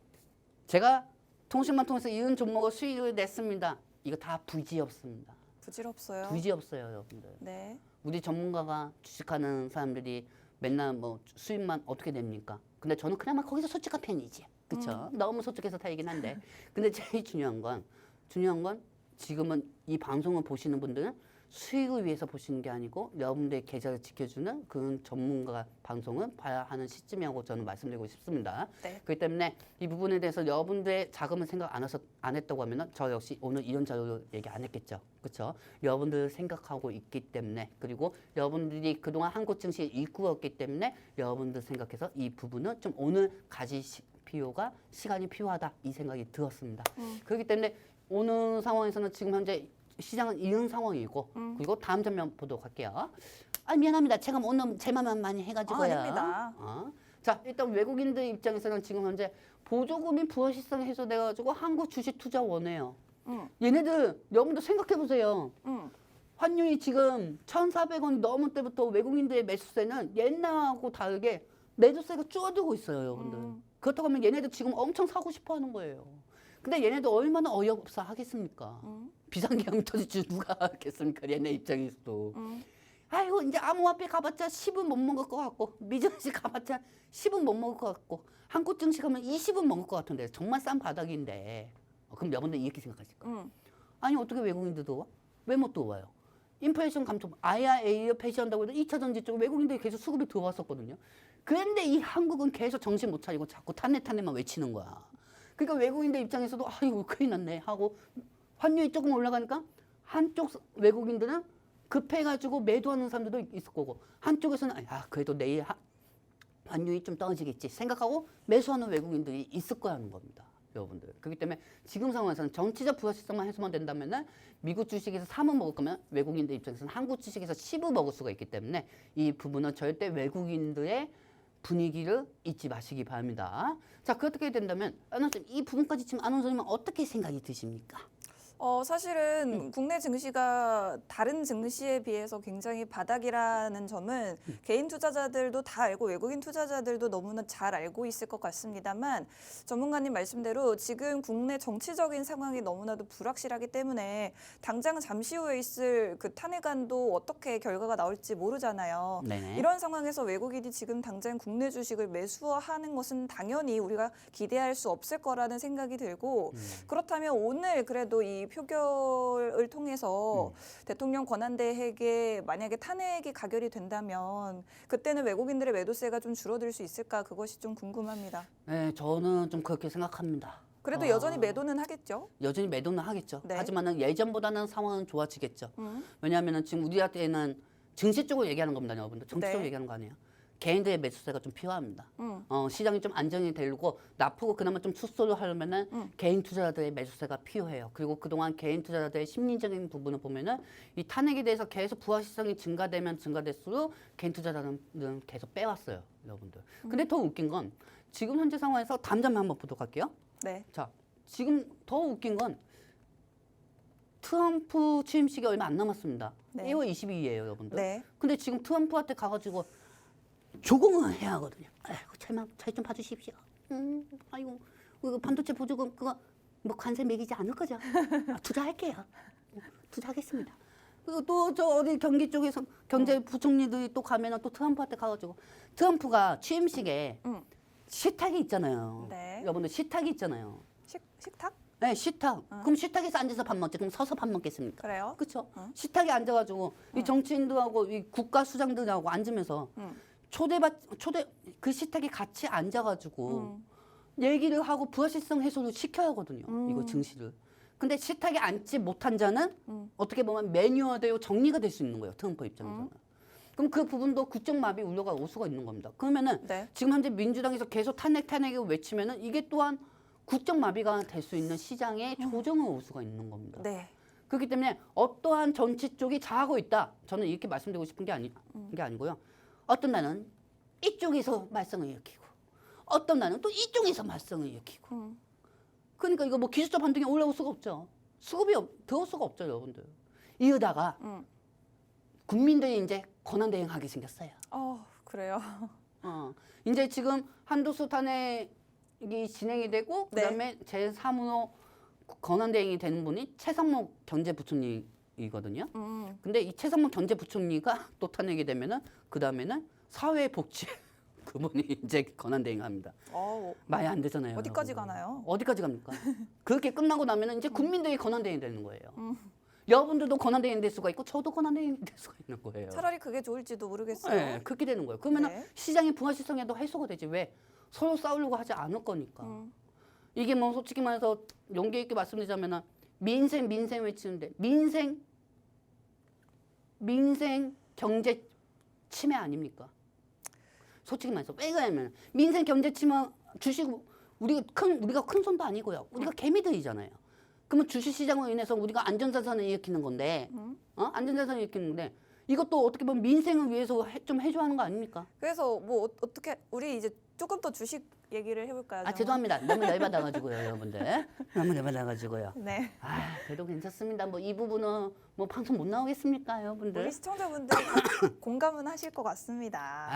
제가 통신만 통해서 이런 종목을 수익을 냈습니다. 이거 다 부질없습니다. 부질없어요. 부질없어요, 여러분들. 네. 우리 전문가가 주식하는 사람들이 맨날 뭐 수익만 어떻게 냅니까? 근데 저는 그나마 거기서 솔직한 편이지. 그렇죠? 너무 솔직해서 다이긴 한데. 근데 제일 중요한 건 지금은 이 방송을 보시는 분들은 수익을 위해서 보시는 게 아니고 여러분들의 계좌를 지켜주는 그런 전문가 방송을 봐야 하는 시점이라고 저는 말씀드리고 싶습니다. 네. 그렇기 때문에 이 부분에 대해서 여러분들의 자금을 생각 안 했다고 하면은 저 역시 오늘 이런 자료를 얘기 안 했겠죠. 그렇죠? 여러분들 생각하고 있기 때문에 그리고 여러분들이 그동안 한국 증시를 이끌었기 때문에 여러분들 생각해서 이 부분은 좀 오늘 가질 필요가 시간이 필요하다 이 생각이 들었습니다. 그렇기 때문에 오늘 상황에서는 지금 현재 시장은 이런 상황이고 그리고 다음 장면 보도록 할게요. 미안합니다. 제가 오늘 제 맘만 많이 해가지고요. 아닙니다. 자, 일단 외국인들 입장에서는 지금 현재 보조금이 불확실성 해소돼가지고 한국 주식 투자 원해요. 얘네들 여러분들 생각해 보세요. 환율이 지금 1,400원이 넘을 때부터 외국인들의 매수세는 옛날하고 다르게 매도세가 줄어들고 있어요, 여러분들. 그렇다고 하면 얘네들 지금 엄청 사고 싶어 하는 거예요. 근데 얘네들 얼마나 어이없어 하겠습니까? 비상계엄 터질 줄 누가 하겠습니까? 얘네 입장에서도. 아이고 이제 암호화폐 가봤자 10은 못 먹을 것 같고 미증시 가봤자 10은 못 먹을 것 같고 한국 증시 가면 20은 먹을 것 같은데 정말 싼 바닥인데 그럼 여러분들 이렇게 생각하실까? 아니 어떻게 외국인들 들어와? 왜 못 들어와요? 인플레이션 감축 IRA를 폐지한다고 해도 2차 전지 쪽 외국인들이 계속 수급이 들어왔었거든요. 그런데 이 한국은 계속 정신 못 차리고 자꾸 탄핵만 외치는 거야. 그러니까 외국인들 입장에서도 아이고 큰일 났네 하고 환율이 조금 올라가니까 한쪽 외국인들은 급해가지고 매도하는 사람들도 있을 거고 한쪽에서는 야 그래도 내일 환율이 좀 떨어지겠지 생각하고 매수하는 외국인들이 있을 거라는 겁니다. 여러분들. 그렇기 때문에 지금 상황에서는 정치적 불확실성만 해소만 된다면은 미국 주식에서 3을 먹을 거면 외국인들 입장에서는 한국 주식에서 10을 먹을 수가 있기 때문에 이 부분은 절대 외국인들의 분위기를 잊지 마시기 바랍니다. 자, 그렇게 된다면 아나운서님 이 부분까지 지금 아나운서님은 어떻게 생각이 드십니까? 사실은 국내 증시가 다른 증시에 비해서 굉장히 바닥이라는 점은 개인 투자자들도 다 알고 외국인 투자자들도 너무나 잘 알고 있을 것 같습니다만 전문가님 말씀대로 지금 국내 정치적인 상황이 너무나도 불확실하기 때문에 당장 잠시 후에 있을 그 탄핵안도 어떻게 결과가 나올지 모르잖아요. 네네. 이런 상황에서 외국인이 지금 당장 국내 주식을 매수하는 것은 당연히 우리가 기대할 수 없을 거라는 생각이 들고 그렇다면 오늘 그래도 이 표결을 통해서 대통령 권한대행에게 만약에 탄핵이 가결이 된다면 그때는 외국인들의 매도세가 좀 줄어들 수 있을까 그것이 좀 궁금합니다. 네, 저는 좀 그렇게 생각합니다. 그래도 여전히 매도는 하겠죠? 여전히 매도는 하겠죠. 네. 하지만은 예전보다는 상황은 좋아지겠죠. 왜냐하면은 지금 우리한테는 증시 쪽으로 얘기하는 겁니다, 여러분들. 정치적으로 네. 얘기하는 거 아니에요. 개인들의 매수세가 좀 필요합니다. 시장이 좀 안정이 되고 나쁘고 그나마 좀 축소를 하려면은 개인 투자자들의 매수세가 필요해요. 그리고 그동안 개인 투자자들의 심리적인 부분을 보면은 이 탄핵에 대해서 계속 불확실성이 증가되면 증가될수록 개인 투자자들은 계속 빼왔어요, 여러분들. 근데 더 웃긴 건 지금 현재 상황에서 담장 한번 보도록 할게요. 네. 자, 지금 더 웃긴 건 트럼프 취임식이 얼마 안 남았습니다. 네. 1월 22일이에요, 여러분들. 네. 근데 지금 트럼프한테 가가지고 조공을 해야 하거든요. 아이고, 잘 좀 봐주십시오. 아이고, 그 반도체 보조금 그거 뭐 관세 매기지 않을 거죠? 투자할게요. 투자하겠습니다. 그리고 또 저 어디 경기 쪽에서 경제부총리들이 또 가면은 또 트럼프한테 가가지고 트럼프가 취임식에 식탁이 있잖아요. 네. 여러분들 식탁이 있잖아요. 식탁? 네, 식탁. 그럼 식탁에서 앉아서 밥 먹지. 그럼 서서 밥 먹겠습니까? 그래요? 그렇죠. 식탁에 앉아가지고 이 정치인들하고 이 국가 수장들하고 앉으면서 초대 그 식탁에 같이 앉아가지고 얘기를 하고 불확실성 해소를 시켜야 하거든요. 이거 증시를. 근데 식탁에 앉지 못한 자는 어떻게 보면 매뉴얼대로 정리가 될 수 있는 거예요. 트럼프 입장에서는. 그럼 그 부분도 국정마비 우려가 올 수가 있는 겁니다. 그러면은 네. 지금 현재 민주당에서 계속 탄핵을 외치면은 이게 또한 국정마비가 될 수 있는 시장에 조정을 올 수가 있는 겁니다. 네. 그렇기 때문에 어떠한 정치 쪽이 잘하고 있다. 저는 이렇게 말씀드리고 싶은 게 아니고요. 어떤 날은 이쪽에서 말썽을 일으키고 어떤 날은 또 이쪽에서 말썽을 일으키고 그러니까 이거 뭐 기술적 반등이 올라올 수가 없죠. 수급이 들어올 수가 없죠, 여러분들. 이러다가 국민들이 이제 권한대행하게 생겼어요. 그래요. 이제 지금 한도수 탄핵이 진행이 되고 네. 그다음에 제3으로 권한대행이 되는 분이 최상목 경제부총리이거든요. 근데 이 최상목 경제부총리가 또 탄핵이 되면은 그다음에는 사회복지 그분이 이제 권한대행합니다. 말이 안 되잖아요. 어디까지 여러분. 가나요? 어디까지 갑니까? 그렇게 끝나고 나면은 이제 국민들이 권한대행이 되는 거예요. 여러분들도 권한대행이 될 수가 있고 저도 권한대행이 될 수가 있는 거예요. 차라리 그게 좋을지도 모르겠어요. 네, 그렇게 되는 거예요. 그러면은 네. 시장의 불확실성에도 해소가 되지. 왜? 서로 싸우려고 하지 않을 거니까. 이게 뭐 솔직히 말해서 용기 있게 말씀드리자면은 민생 외치는데 민생 경제 침해 아닙니까? 솔직히 말해서 왜 그러냐면 민생 경제 침해 주식 우리가 큰 손도 아니고요. 우리가 개미들이잖아요. 그러면 주식 시장으로 인해서 우리가 안전자산을 일으키는 건데, 안전자산을 일으키는데 이것도 어떻게 보면 민생을 위해서 좀 해줘야 하는 거 아닙니까? 그래서 뭐 어떻게 우리 이제 조금 더 주식 얘기를 해볼까요? 정말? 죄송합니다. 너무 열받아가지고요, 여러분들. 너무 열받아가지고. 네. 그래도 괜찮습니다. 뭐 이 부분은 뭐 방송 못 나오겠습니까, 여러분들? 우리 시청자분들이 다 공감은 하실 것 같습니다.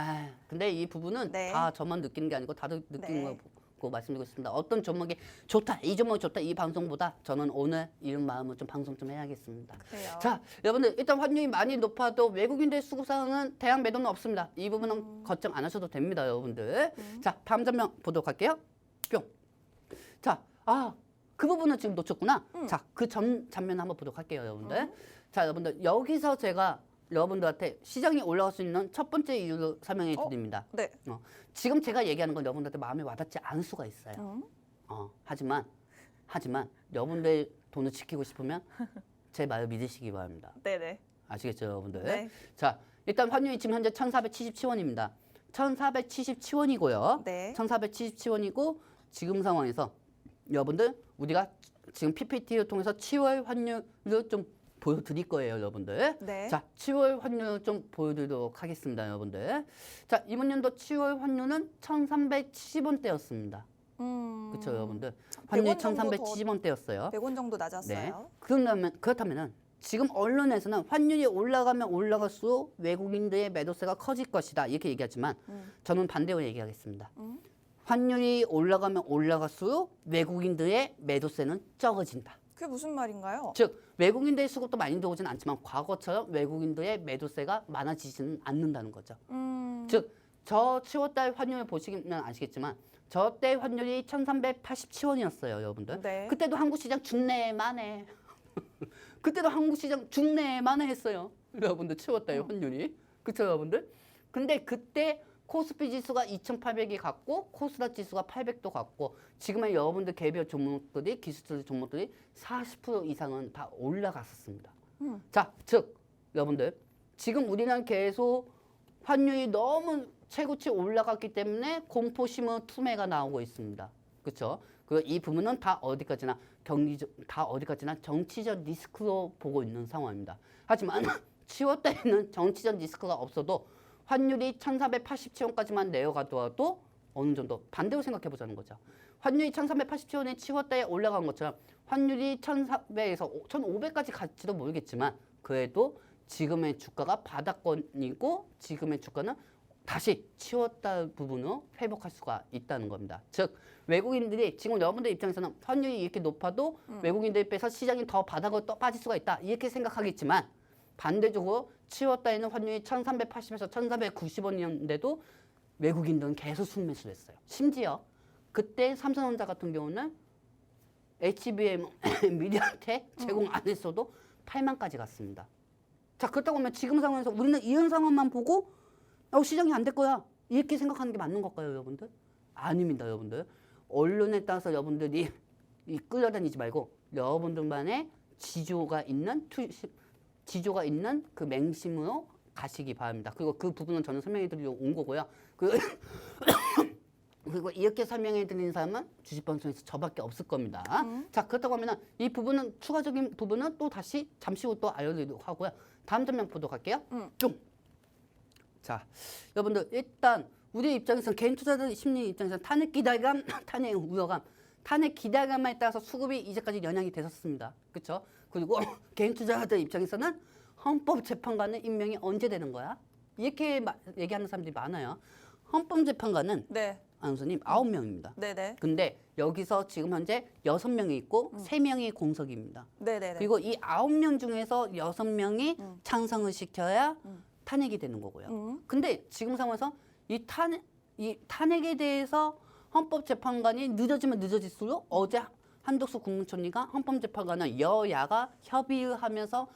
근데 이 부분은 네. 다 저만 느끼는 게 아니고 다들 느끼는 네. 거고 말씀드리고 있습니다. 어떤 종목이 좋다, 이 종목이 좋다, 이 방송보다 저는 오늘 이런 마음을 좀 방송 좀 해야겠습니다. 그래요. 자, 여러분들 일단 환율이 많이 높아도 외국인들 수급 상황은 대량 매도는 없습니다. 이 부분은 걱정 안 하셔도 됩니다, 여러분들. 자, 다음 장면 보도록 할게요. 뿅. 자, 그 부분은 지금 놓쳤구나. 자, 그 장면 한번 보도록 할게요, 여러분들. 자, 여러분들 여기서 제가 여러분들한테 시장이 올라갈 수 있는 첫 번째 이유를 설명해 드립니다. 네. 지금 제가 얘기하는 건 여러분들한테 마음에 와닿지 않을 수가 있어요. 하지만 여러분들 돈을 지키고 싶으면 제 말을 믿으시기 바랍니다. 네네. 아시겠죠, 여러분들? 네. 자, 일단 환율이 지금 현재 1,477원입니다. 1,477원이고요. 네. 1,477원이고 지금 상황에서 여러분들 우리가 지금 PPT를 통해서 7월 환율을 좀 보여드릴 거예요, 여러분들. 네. 자, 7월 환율 좀 보여드리도록 하겠습니다, 여러분들. 자, 이번 연도 7월 환율은 1,370원대였습니다. 그렇죠, 여러분들. 환율이 100원 정도 1,370원대였어요. 100원 정도 낮았어요. 그렇다면은 지금 언론에서는 환율이 올라가면 올라갈수록 외국인들의 매도세가 커질 것이다 이렇게 얘기하지만 저는 반대로 얘기하겠습니다. 환율이 올라가면 올라갈수록 외국인들의 매도세는 적어진다. 그게 무슨 말인가요? 즉 외국인들의 수급도 많이 들어오진 않지만 과거처럼 외국인들의 매도세가 많아지지는 않는다는 거죠. 즉 저 7월달 환율을 보시면 아시겠지만 저때 환율이 1,387원이었어요, 여러분들. 네. 그때도 한국 시장 중내만해. 그때도 한국 시장 중내만해 했어요, 여러분들. 7월달 환율이. 그렇죠, 여러분들? 근데 그때 코스피 지수가 2,800이 갔고 코스닥 지수가 800도 갔고 지금의 여러분들 개별 종목들이 기술적 종목들이 40% 이상은 다 올라갔었습니다. 자, 즉 여러분들 지금 우리는 계속 환율이 너무 최고치 올라갔기 때문에 공포심은 투매가 나오고 있습니다. 그렇죠? 이 부분은 다 어디까지나 정치적 리스크로 보고 있는 상황입니다. 하지만 10월 달에는 정치적 리스크가 없어도 환율이 1,487원까지만 내려가더라도 어느 정도 반대로 생각해 보자는 거죠. 환율이 1,387원에 10월 달에 올라간 것처럼 환율이 1,400에서 1,500까지 갈지도 모르겠지만 그래도 지금의 주가가 바닥권이고 지금의 주가는 다시 10월 달 부분으로 회복할 수가 있다는 겁니다. 즉 외국인들이 지금 여러분들 입장에서는 환율이 이렇게 높아도 외국인들이 빼서 시장이 더 바닥으로 또 빠질 수가 있다 이렇게 생각하겠지만 반대적으로 7월 달에는 환율이 1,380에서 1,390원이었는데도 외국인들은 계속 순매수를 했어요. 심지어 그때 삼성전자 같은 경우는 HBM 미디어텍 제공 안 했어도 8만까지 갔습니다. 자, 그렇다고 하면 지금 상황에서 우리는 이런 상황만 보고 시장이 안 될 거야 이렇게 생각하는 게 맞는 걸까요, 여러분들? 아닙니다, 여러분들. 언론에 따라서 여러분들이 끌려다니지 말고 여러분들만의 지조가 있는 그 맹심으로 가시기 바랍니다. 그리고 그 부분은 저는 설명해 드리러 온 거고요. 그리고 이렇게 설명해 드리는 사람은 주식방송에서 저밖에 없을 겁니다. 자, 그렇다고 하면 이 부분은 추가적인 부분은 또 다시 잠시 후 또 알려드리도록 하고요. 다음 장면 보도록 할게요. 뿅. 자, 여러분들 일단 우리 입장에서는 개인 투자자 심리 입장에서는 탄핵 기대감, 탄핵 우려감, 탄핵 기대감에 따라서 수급이 이제까지 영향이 됐었습니다. 그렇죠? 그리고 개인 투자자들 입장에서는 헌법재판관의 임명이 언제 되는 거야? 이렇게 얘기하는 사람들이 많아요. 헌법재판관은 네. 안수님 9명입니다. 네네. 근데 여기서 지금 현재 6명이 있고 3명이 공석입니다. 네네네. 그리고 이 9명 중에서 6명이 찬성을 시켜야 탄핵이 되는 거고요. 근데 지금 상황에서 이 탄핵에 대해서 헌법재판관이 늦어지면 늦어질수록 어제 한덕수 국무총리가 헌법재판관은 여야가 협의를 하면서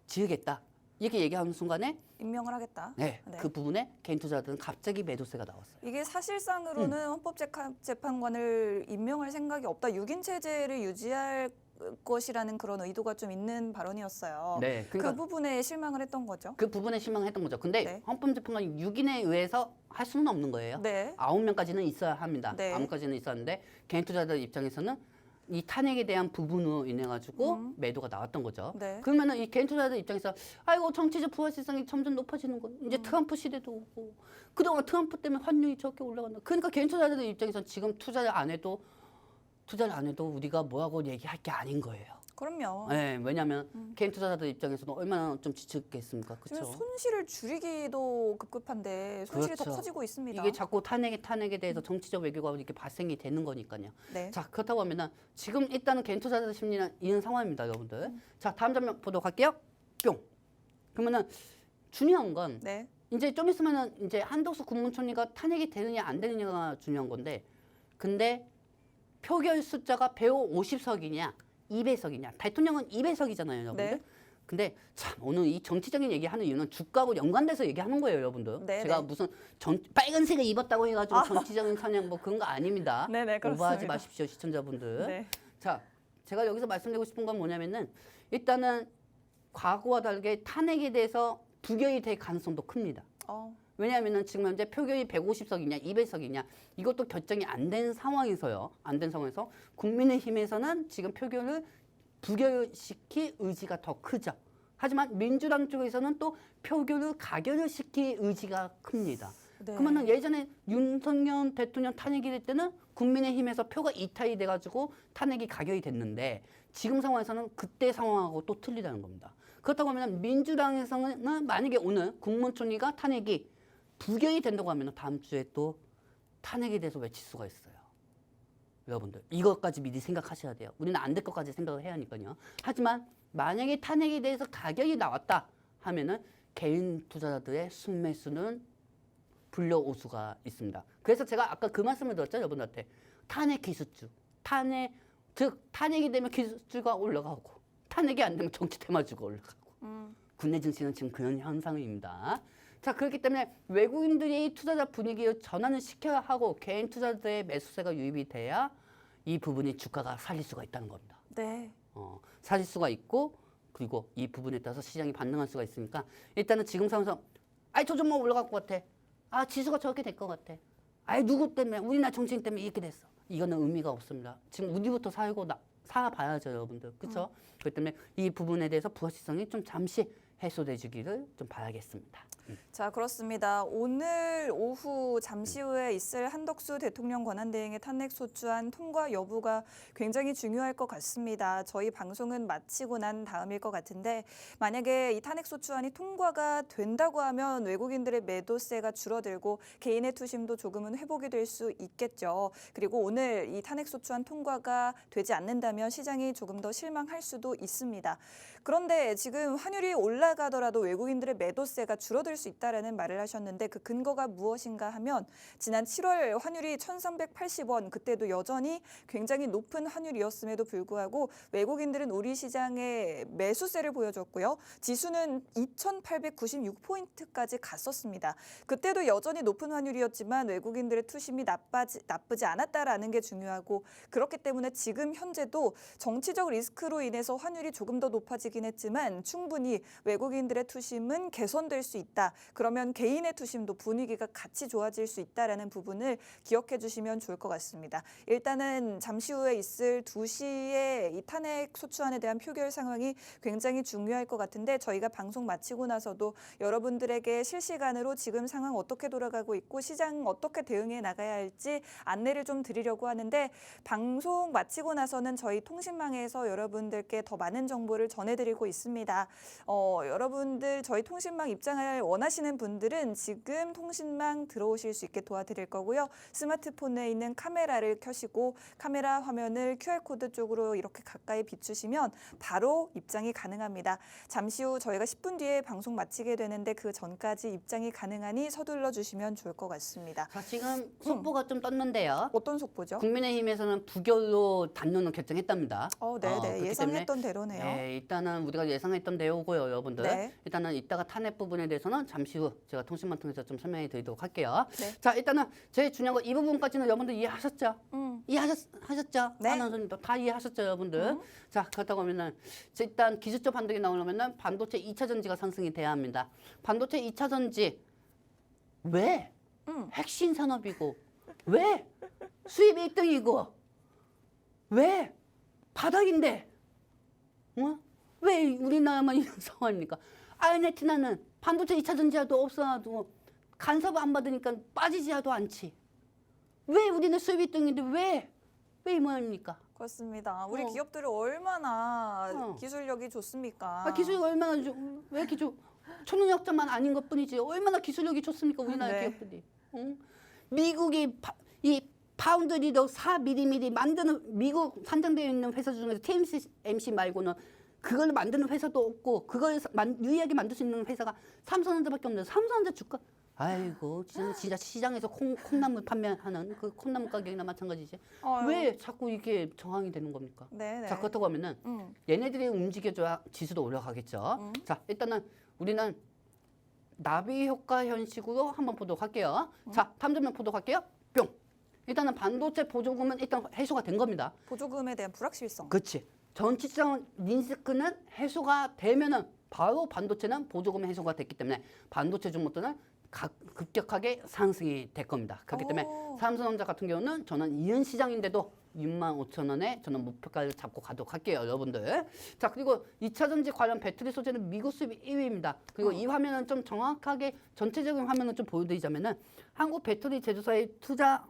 지으겠다. 이렇게 얘기하는 순간에 임명을 하겠다. 네, 그 부분에 개인 투자자들은 갑자기 매도세가 나왔어요. 이게 사실상으로는 헌법재판관을 임명할 생각이 없다. 6인 체제를 유지할 것이라는 그런 의도가 좀 있는 발언이었어요. 네, 그 부분에 실망을 했던 거죠. 그 부분에 실망했던 거죠. 근데 네. 헌법재판관이 6인에 의해서 할 수는 없는 거예요. 네. 9명까지는 있어야 합니다. 네. 9명까지는 있었는데 개인 투자자들 입장에서는 이 탄핵에 대한 부분으로 인해 가지고 매도가 나왔던 거죠. 네. 그러면은 이 개인 투자자들 입장에서 아이고 정치적 불확실성이 점점 높아지는 거. 이제 트럼프 시대도 오고 그동안 트럼프 때문에 환율이 저렇게 올라간다. 그러니까 개인 투자자들 입장에서 지금 투자를 안 해도 우리가 뭐라고 얘기할 게 아닌 거예요. 그럼요. 네, 왜냐하면 개인 투자자들 입장에서는 얼마나 좀 지쳤겠습니까, 지금 그렇죠? 손실을 줄이기도 급급한데 손실이 더 그렇죠. 커지고 있습니다. 이게 자꾸 탄핵에 대해서 정치적 외교가 이렇게 발생이 되는 거니까요. 네. 자, 그렇다고 하면은 지금 일단은 개인 투자자 심리는 이런 상황입니다, 여러분들. 자, 다음 장면 보도록 할게요. 뿅. 그러면은 중요한 건 네. 이제 좀 있으면은 이제 한덕수 국무총리가 탄핵이 되느냐 안 되느냐가 중요한 건데, 근데 표결 숫자가 150석이냐 200석이냐. 대통령은 200석이잖아요, 여러분들. 네. 근데 참 오늘 이 정치적인 얘기하는 이유는 주가하고 연관돼서 얘기하는 거예요, 여러분들. 네, 제가 네. 무슨 빨간색을 입었다고 해가지고 정치적인 사냥 뭐 그런 거 아닙니다. 네, 네, 오버하지 그렇습니다. 마십시오, 시청자분들. 네. 자, 제가 여기서 말씀드리고 싶은 건 뭐냐면은 일단은 과거와 다르게 탄핵에 대해서 부결이 될 가능성도 큽니다. 왜냐하면은 지금 현재 표결이 150석이냐 200석이냐 이것도 결정이 안 된 상황에서요. 안 된 상황에서 국민의힘에서는 지금 표결을 부결시킬 의지가 더 크죠. 하지만 민주당 쪽에서는 또 표결을 가결을 시킬 의지가 큽니다. 네. 그러면은 예전에 윤석열 대통령 탄핵이 될 때는 국민의힘에서 표가 이탈이 돼가지고 탄핵이 가결이 됐는데 지금 상황에서는 그때 상황하고 또 틀리다는 겁니다. 그렇다고 하면 민주당에서는 만약에 오늘 국무총리가 탄핵이 부결이 된다고 하면 다음 주에 또 탄핵에 대해서 외칠 수가 있어요. 여러분들 이것까지 미리 생각하셔야 돼요. 우리는 안 될 것까지 생각을 해야 하니까요. 하지만 만약에 탄핵에 대해서 가결이 나왔다 하면은 개인 투자자들의 순매수는 불려올 수가 있습니다. 그래서 제가 아까 그 말씀을 드렸죠, 여러분들한테. 탄핵 기술주, 탄핵이 되면 기술주가 올라가고 탄핵이 안 되면 정치 테마주가 올라가고 국내 증시는 지금 그런 현상입니다. 자, 그렇기 때문에 외국인들이 투자자 분위기를 전환을 시켜야 하고 개인 투자자들의 매수세가 유입이 돼야 이 부분이 주가가 살릴 수가 있다는 겁니다. 네. 살릴 수가 있고 그리고 이 부분에 따라서 시장이 반응할 수가 있으니까 일단은 지금 상황에서 저 종목 올라갈 것 같아. 지수가 저렇게 될 것 같아. 누구 때문에 우리나라 정치인 때문에 이렇게 됐어. 이거는 의미가 없습니다. 지금 우리부터 살아봐야죠, 여러분들. 그렇죠? 그렇기 때문에 이 부분에 대해서 불확실성이 좀 잠시 해소돼주기를 좀 바라겠습니다. 자, 그렇습니다. 오늘 오후 잠시 후에 있을 한덕수 대통령 권한대행의 탄핵 소추안 통과 여부가 굉장히 중요할 것 같습니다. 저희 방송은 마치고 난 다음일 것 같은데 만약에 이 탄핵 소추안이 통과가 된다고 하면 외국인들의 매도세가 줄어들고 개인의 투심도 조금은 회복이 될 수 있겠죠. 그리고 오늘 이 탄핵 소추안 통과가 되지 않는다면 시장이 조금 더 실망할 수도 있습니다. 그런데 지금 환율이 올라가더라도 외국인들의 매도세가 줄어들 수 있다라는 말을 하셨는데 그 근거가 무엇인가 하면 지난 7월 환율이 1,380원 그때도 여전히 굉장히 높은 환율이었음에도 불구하고 외국인들은 우리 시장에 매수세를 보여줬고요. 지수는 2,896포인트까지 갔었습니다. 그때도 여전히 높은 환율이었지만 외국인들의 투심이 나쁘지 않았다라는 게 중요하고 그렇기 때문에 지금 현재도 정치적 리스크로 인해서 환율이 조금 더 높아지긴 했지만 충분히 외국인들의 투심은 개선될 수 있다. 그러면 개인의 투심도 분위기가 같이 좋아질 수 있다라는 부분을 기억해 주시면 좋을 것 같습니다. 일단은 잠시 후에 있을 2시에 이 탄핵 소추안에 대한 표결 상황이 굉장히 중요할 것 같은데 저희가 방송 마치고 나서도 여러분들에게 실시간으로 지금 상황 어떻게 돌아가고 있고 시장 어떻게 대응해 나가야 할지 안내를 좀 드리려고 하는데 방송 마치고 나서는 저희 통신망에서 여러분들께 더 많은 정보를 전해드리고 있습니다. 여러분들 저희 통신망 입장을 원하시는 분들은 지금 통신망 들어오실 수 있게 도와드릴 거고요. 스마트폰에 있는 카메라를 켜시고 카메라 화면을 QR코드 쪽으로 이렇게 가까이 비추시면 바로 입장이 가능합니다. 잠시 후 저희가 10분 뒤에 방송 마치게 되는데 그 전까지 입장이 가능하니 서둘러 주시면 좋을 것 같습니다. 자, 지금 속보가 좀 떴는데요. 어떤 속보죠? 국민의힘에서는 부결로 단론을 결정했답니다. 네네. 그렇기 예상했던 대로네요. 네, 일단은 우리가 예상했던 대로고요, 여러분들. 네. 일단은 이따가 탄핵 부분에 대해서는 잠시 후 제가 통신망 통해서 좀 설명해 드리도록 할게요. 네. 자, 일단은 제일 중요한 거 이 부분까지는 여러분들 이해하셨죠? 이해하셨죠? 네. 아나운서님도 다 이해하셨죠, 여러분들? 자, 그렇다고 하면은 일단 기술적 반등이 나오려면은 반도체 2차 전지가 상승이 돼야 합니다. 반도체 2차 전지 왜? 핵심 산업이고 왜? 수입 1등이고 왜? 바닥인데 왜 우리나라만 이런 상황입니까? 아르헨티나는 반도체 2차 전지라도 없어도 간섭 안 받으니까 빠지지도 않지. 왜 우리는 수입 1등인데 왜 이 모양입니까? 그렇습니다. 우리 기업들이 얼마나 어. 기술력이 좋습니까? 기술이 얼마나 왜 이렇게 초능력자만 아닌 것뿐이지 얼마나 기술력이 좋습니까 우리나라 네. 기업들이? 미국이 이 파운드리도 4mm 만드는 미국 산정되어 있는 회사 중에서 TSMC 말고는 그걸 만드는 회사도 없고 그걸 유의하게 만들 수 있는 회사가 삼성전자밖에 없는데 삼성전자 주가 아이고 진짜 시장에서 콩나물 판매하는 그 콩나물 가격이나 마찬가지지. 아유. 왜 자꾸 이게 저항이 되는 겁니까? 네네. 자, 그렇다고 하면은 얘네들이 움직여줘야 지수도 올라가겠죠. 자, 일단은 우리는 나비 효과 현식으로 한번 보도록 할게요. 자, 다음 장면 보도록 할게요. 뿅. 일단은 반도체 보조금은 일단 해소가 된 겁니다. 보조금에 대한 불확실성. 그렇지. 전치적 리스크는 해소가 되면은 바로 반도체는 보조금 해소가 됐기 때문에 반도체 종목들은 급격하게 상승이 될 겁니다. 그렇기 때문에 오. 삼성전자 같은 경우는 저는 이은 시장인데도 65,000원에 저는 목표가를 잡고 가도록 할게요, 여러분들. 자, 그리고 2차 전지 관련 배터리 소재는 미국 수입 1위입니다. 그리고 이 화면은 좀 정확하게 전체적인 화면을 좀 보여드리자면은 한국 배터리 제조사의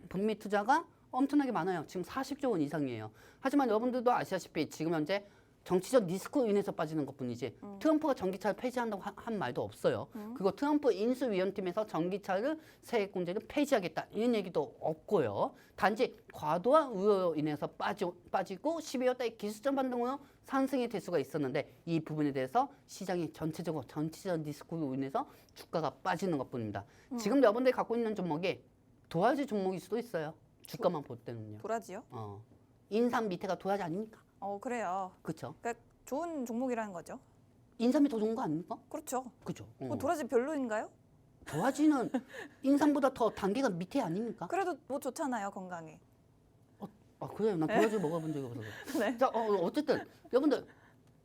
북미 투자가 엄청나게 많아요. 지금 40조 원 이상이에요. 하지만 여러분들도 아시다시피 지금 현재 정치적 리스크로 인해서 빠지는 것뿐이지 트럼프가 전기차를 폐지한다고 한 말도 없어요. 그리고 트럼프 인수위원팀에서 전기차를 세액공제를 폐지하겠다 이런 얘기도 없고요. 단지 과도한 우려로 인해서 빠지고 12월 달 기술적 반등으로 상승이 될 수가 있었는데 이 부분에 대해서 시장이 전체적으로 전체적 리스크로 인해서 주가가 빠지는 것뿐입니다. 지금 여러분들이 갖고 있는 종목이 도화지 종목일 수도 있어요. 주가만 볼 때는요. 도라지요? 인삼 밑에가 도화지 아닙니까? 그래요. 그렇죠. 그러니까 좋은 종목이라는 거죠. 인삼이 더 좋은 거 아닙니까? 그렇죠. 그죠. 도라지 별로인가요? 도화지는 인삼보다 더 단계가 밑에 아닙니까? 그래도 뭐 좋잖아요, 건강에. 아 그래요. 난 도화지 먹어본 적이 없어서. 네. 자, 어쨌든 여러분들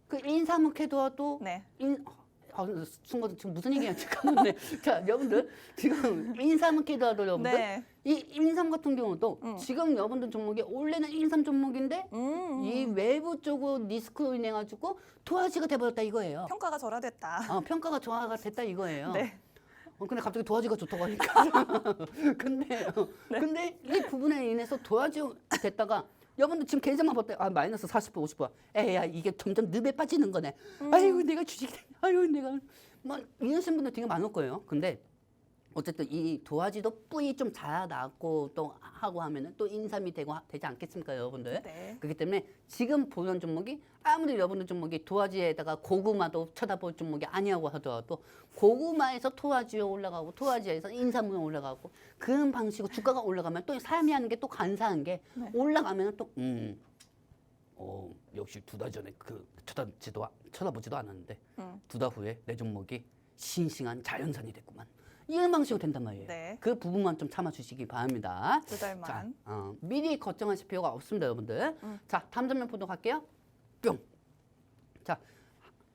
그 인삼은 캐도와도 네. 순간 지금 무슨 얘기하는지 까먹네. 자, 여러분들 지금 인삼은 캐도와도 여러분들 네. 이 인삼 같은 경우도 지금 여러분들 종목이 원래는 인삼 종목인데 이 외부 쪽으로 리스크로 인해 가지고 도화지가 돼버렸다 이거예요. 평가가 절하됐다. 평가가 저하가 됐다 이거예요. 네. 근데 갑자기 도화지가 좋다고 하니까. 근데 이 부분에 인해서 도화지 됐다가 여러분들 지금 계좌만 봤대. 마이너스 40%, 50%. 에야 이게 점점 늪에 빠지는 거네. 아이고 내가 주식, 아이고 내가 뭐 이러신 분들 되게 많을 거예요. 근데 어쨌든 이 도화지도 뿌이 좀 자라나고 또 하고 하면은 또 인삼이 되지 않겠습니까, 여러분들? 네. 그렇기 때문에 지금 보는 종목이 아무리 여러분들 종목이 도화지에다가 고구마도 쳐다볼 종목이 아니라고 하더라도 고구마에서 도화지에 올라가고 도화지에서 인삼으로 올라가고 그런 방식으로 주가가 올라가면 또 사람이 하는 게 또 간사한 게 올라가면 또 역시 2달 전에 쳐다보지도 않았는데 2달 후에 내 종목이 싱싱한 자연산이 됐구만. 이런 방식으로 된단 말이에요. 네. 그 부분만 좀 참아주시기 바랍니다. 2달만. 자, 미리 걱정하실 필요가 없습니다, 여러분들. 자, 다음 장면 보도록 할게요. 뿅. 자,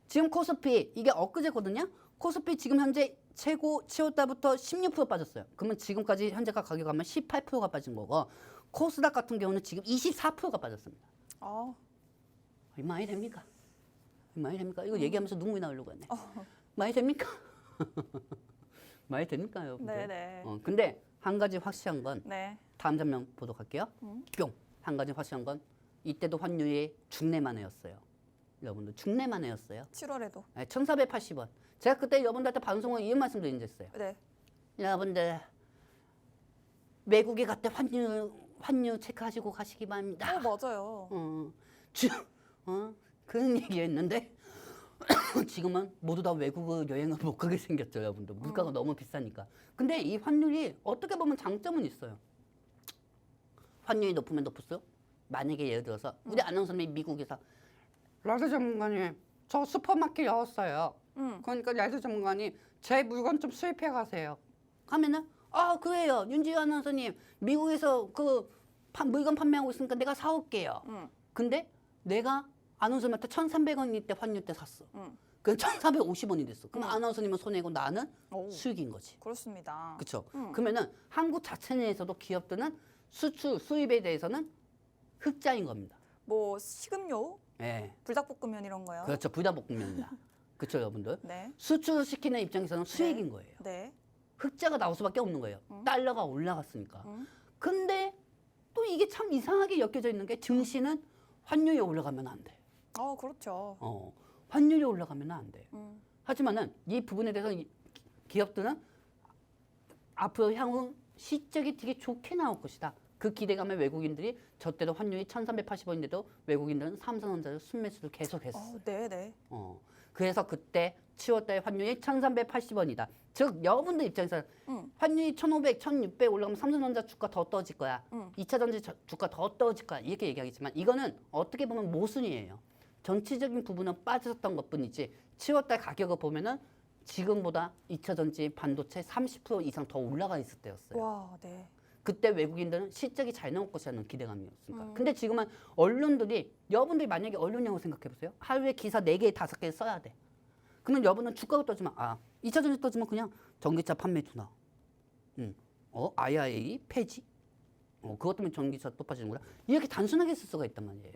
지금 코스피 이게 엊그제거든요. 코스피 지금 현재 최고 7월달부터 16% 빠졌어요. 그러면 지금까지 현재가 가격 하면 18%가 빠진 거고 코스닥 같은 경우는 지금 24%가 빠졌습니다. 많이 됩니까? 많이 됩니까? 이거 얘기하면서 눈물이 나오려고 했네. 많이 됩니까? 많이 됩니까, 여러분들? 네네. 근데 한 가지 확실한 건 네. 다음 장면 보도록 할게요. 뿅. 한 가지 확실한 건 이때도 환율이 중내만해였어요. 여러분들 중내만해였어요. 7월에도. 네, 1,480원. 제가 그때 여러분들한테 방송을 이런 말씀 드린 적 있어요. 네. 여러분들 외국에 갈 때 환율 체크하시고 가시기 바랍니다. 맞아요. 그런 얘기했는데 지금은 모두 다 외국을 여행을 못 가게 생겼죠, 여러분들. 물가가 너무 비싸니까. 근데 이 환율이 어떻게 보면 장점은 있어요. 환율이 높으면 높을수록 만약에 예를 들어서 우리 아나운서님이 미국에서 라드 전문가님 저 슈퍼마켓 열었어요. 그러니까 라드 전문가님 제 물건 좀 수입해 가세요. 하면은 그래요. 윤지유 아나운서님 미국에서 그 물건 판매하고 있으니까 내가 사올게요. 근데 내가 아나운서님한테 1,300원일 때 환율 때 샀어. 그럼 1,450원이 됐어. 그럼 아나운서님은 손해고 나는 수익인 거지. 그렇습니다. 그렇죠. 그러면은 한국 자체 내에서도 기업들은 수출 수입에 대해서는 흑자인 겁니다. 뭐 식음료, 예. 불닭볶음면 이런 거요. 그렇죠. 불닭볶음면입니다. 그렇죠, 여러분들. 네. 수출시키는 입장에서는 수익인 거예요. 네. 흑자가 나올 수밖에 없는 거예요. 달러가 올라갔으니까. 근데 또 이게 참 이상하게 엮여져 있는 게 증시는 환율이 올라가면 안 돼. 그렇죠. 환율이 올라가면 안 돼. 하지만은 이 부분에 대해서 기업들은 앞으로 향후 실적이 되게 좋게 나올 것이다. 그 기대감에 외국인들이 저때도 환율이 1,380원인데도 외국인들은 삼성전자를 순매수를 계속했어요. 네네. 그래서 그때 7월달 환율이 1,380원이다. 즉 여러분들 입장에서 환율이 1,500, 1,600 올라가면 삼성전자 주가 더 떨어질 거야. 2차 전지 주가 더 떨어질 거야. 이렇게 얘기하겠지만 이거는 어떻게 보면 모순이에요. 정치적인 부분은 빠졌던 것뿐이지 7월달 가격을 보면은 지금보다 2차 전지 반도체 30% 이상 더 올라가 있을 때였어요. 와, 네. 그때 외국인들은 실적이 잘 나올 것이라는 기대감이었습니다. 근데 지금은 언론들이 여러분들이 만약에 언론이라고 생각해 보세요. 하루에 기사 4개, 5개 써야 돼. 그러면 여러분은 주가가 떠지면 2차 전지 떠지면 그냥 전기차 판매 둔화. IRA 폐지. 그것 때문에 전기차 또 빠지는구나. 이렇게 단순하게 쓸 수가 있단 말이에요.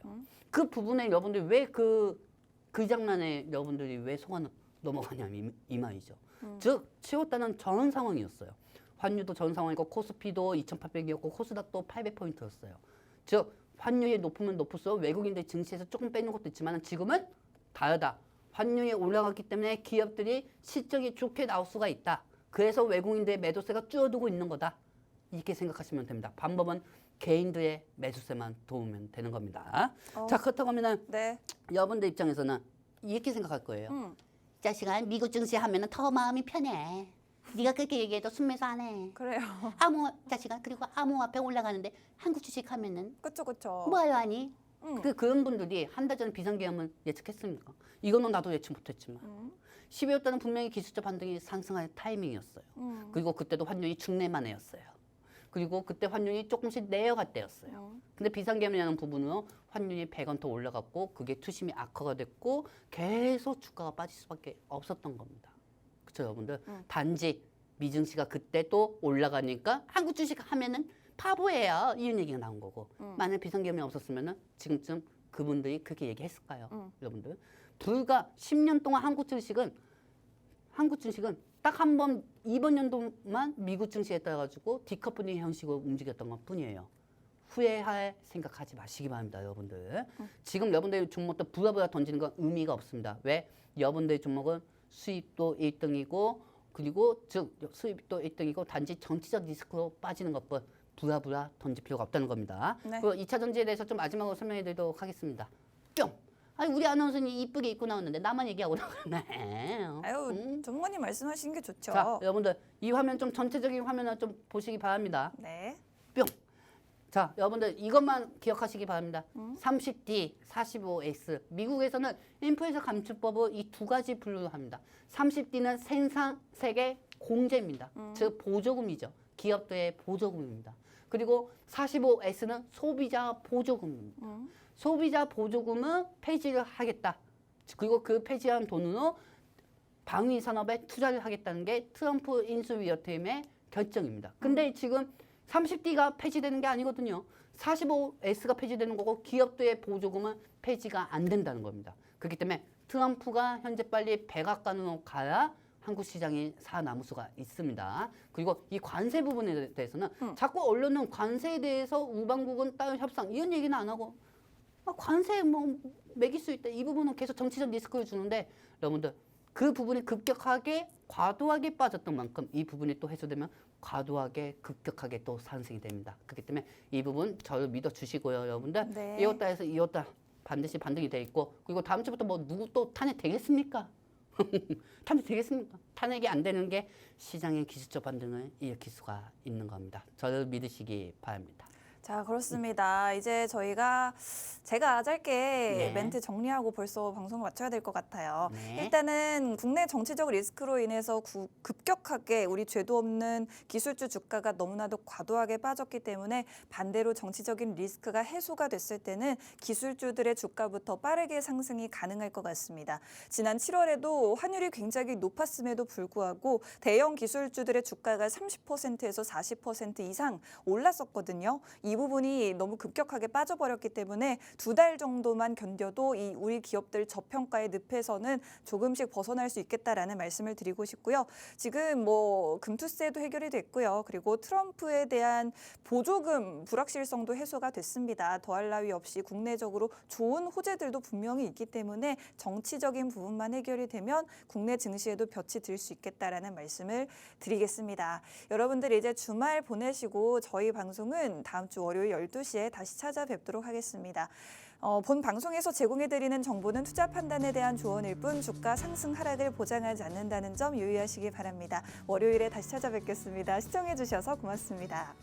그 부분에 여러분들이 왜 그 장난에 여러분들이 왜 속아 넘어가냐면 이 말이죠. 즉 치웠다는 저런 상황이었어요. 환율도 저런 상황이고 코스피도 2,800이었고 코스닥도 800포인트였어요. 즉 환율이 높으면 높을수록 외국인들 증시에서 조금 빼는 것도 있지만 지금은 다르다. 환율이 올라갔기 때문에 기업들이 실적이 좋게 나올 수가 있다. 그래서 외국인들의 매도세가 줄어들고 있는 거다. 이렇게 생각하시면 됩니다. 방법은 개인들의 매수세만 도우면 되는 겁니다. 자, 그렇다고 하면은 네. 여러분들 입장에서는 이렇게 생각할 거예요. 자식아, 미국 증시 하면은 더 마음이 편해. 네가 그렇게 얘기해도 순매수 안 해. 그래요. 자식아, 그리고 암호화폐 올라가는데 한국 주식 하면은 그쵸, 그쵸. 뭐하러 하니? 그런 분들이 한 달 전에 비상계엄을 예측했습니까? 이거는 나도 예측 못했지만 12월 달은 분명히 기술적 반등이 상승할 타이밍이었어요. 그리고 그때도 환율이 중내만해였어요. 그리고 그때 환율이 조금씩 내려갈 때였어요. 근데 비상계엄이라는 부분으로 환율이 100원 더 올라갔고 그게 투심이 악화가 됐고 계속 주가가 빠질 수밖에 없었던 겁니다. 그렇죠, 여러분들? 단지 미증시가 그때 또 올라가니까 한국 주식 하면은 바보예요. 이런 얘기가 나온 거고. 만약 비상계엄이 없었으면은 지금쯤 그분들이 그렇게 얘기했을까요? 여러분들? 불과 10년 동안 한국 주식은 딱 한 번 이번 연도만 미국 증시에 따라가지고 디커플링 형식으로 움직였던 것 뿐이에요. 후회할 생각하지 마시기 바랍니다, 여러분들. 지금 여러분들의 종목도 부랴부랴 던지는 건 의미가 없습니다. 왜? 여러분들의 종목은 수입도 1등이고 그리고 즉 수입도 1등이고 단지 정치적 리스크로 빠지는 것뿐 부랴부랴 던질 필요가 없다는 겁니다. 네. 그리고 2차 전지에 대해서 좀 마지막으로 설명해 드리도록 하겠습니다. 뿅! 아니 우리 아나운서님이 이쁘게 입고 나왔는데 나만 얘기하고 나가네. 아유, 전문가님 말씀하시는 게 좋죠. 자, 여러분들 이 화면 좀 전체적인 화면을 좀 보시기 바랍니다. 네. 뿅. 자, 여러분들 이것만 기억하시기 바랍니다. 30D, 45X. 미국에서는 인플레이션 감축법을 이 두 가지 분류를 합니다. 30D는 생산 세계 공제입니다. 즉 보조금이죠. 기업들의 보조금입니다. 그리고 45S는 소비자 보조금입니다. 소비자 보조금은 폐지를 하겠다. 그리고 그 폐지한 돈으로 방위 산업에 투자를 하겠다는 게 트럼프 인수위원회의 결정입니다. 근데 지금 30D가 폐지되는 게 아니거든요. 45S가 폐지되는 거고 기업들의 보조금은 폐지가 안 된다는 겁니다. 그렇기 때문에 트럼프가 현재 빨리 백악관으로 가야 한국 시장이 살아남을 수가 있습니다. 그리고 이 관세 부분에 대해서는 자꾸 언론은 관세에 대해서 우방국은 따로 협상 이런 얘기는 안 하고 관세 뭐 매길 수 있다. 이 부분은 계속 정치적 리스크를 주는데 여러분들 그 부분이 급격하게 과도하게 빠졌던 만큼 이 부분이 또 해소되면 과도하게 급격하게 또 상승이 됩니다. 그렇기 때문에 이 부분 저를 믿어 주시고요, 여러분들. 네. 2월달에서 2월달 반드시 반등이 돼 있고 그리고 다음 주부터 뭐 누구 또 탄핵 되겠습니까? 탄핵 되겠습니까? 탄핵이 안 되는 게 시장의 기술적 반등을 일으킬 수가 있는 겁니다. 저를 믿으시기 바랍니다. 자, 그렇습니다. 이제 제가 짧게 네. 멘트 정리하고 벌써 방송을 마쳐야 될 것 같아요. 네. 일단은 국내 정치적 리스크로 인해서 급격하게 우리 죄도 없는 기술주 주가가 너무나도 과도하게 빠졌기 때문에 반대로 정치적인 리스크가 해소가 됐을 때는 기술주들의 주가부터 빠르게 상승이 가능할 것 같습니다. 지난 7월에도 환율이 굉장히 높았음에도 불구하고 대형 기술주들의 주가가 30%에서 40% 이상 올랐었거든요. 이 부분이 너무 급격하게 빠져버렸기 때문에 2달 정도만 견뎌도 이 우리 기업들 저평가의 늪에서는 조금씩 벗어날 수 있겠다라는 말씀을 드리고 싶고요. 지금 뭐 금투세도 해결이 됐고요. 그리고 트럼프에 대한 보조금 불확실성도 해소가 됐습니다. 더할 나위 없이 국내적으로 좋은 호재들도 분명히 있기 때문에 정치적인 부분만 해결이 되면 국내 증시에도 볕이 들 수 있겠다라는 말씀을 드리겠습니다. 여러분들 이제 주말 보내시고 저희 방송은 다음 주 월요일 12시에 다시 찾아뵙도록 하겠습니다. 본 방송에서 제공해드리는 정보는 투자 판단에 대한 조언일 뿐 주가 상승 하락을 보장하지 않는다는 점 유의하시기 바랍니다. 월요일에 다시 찾아뵙겠습니다. 시청해주셔서 고맙습니다.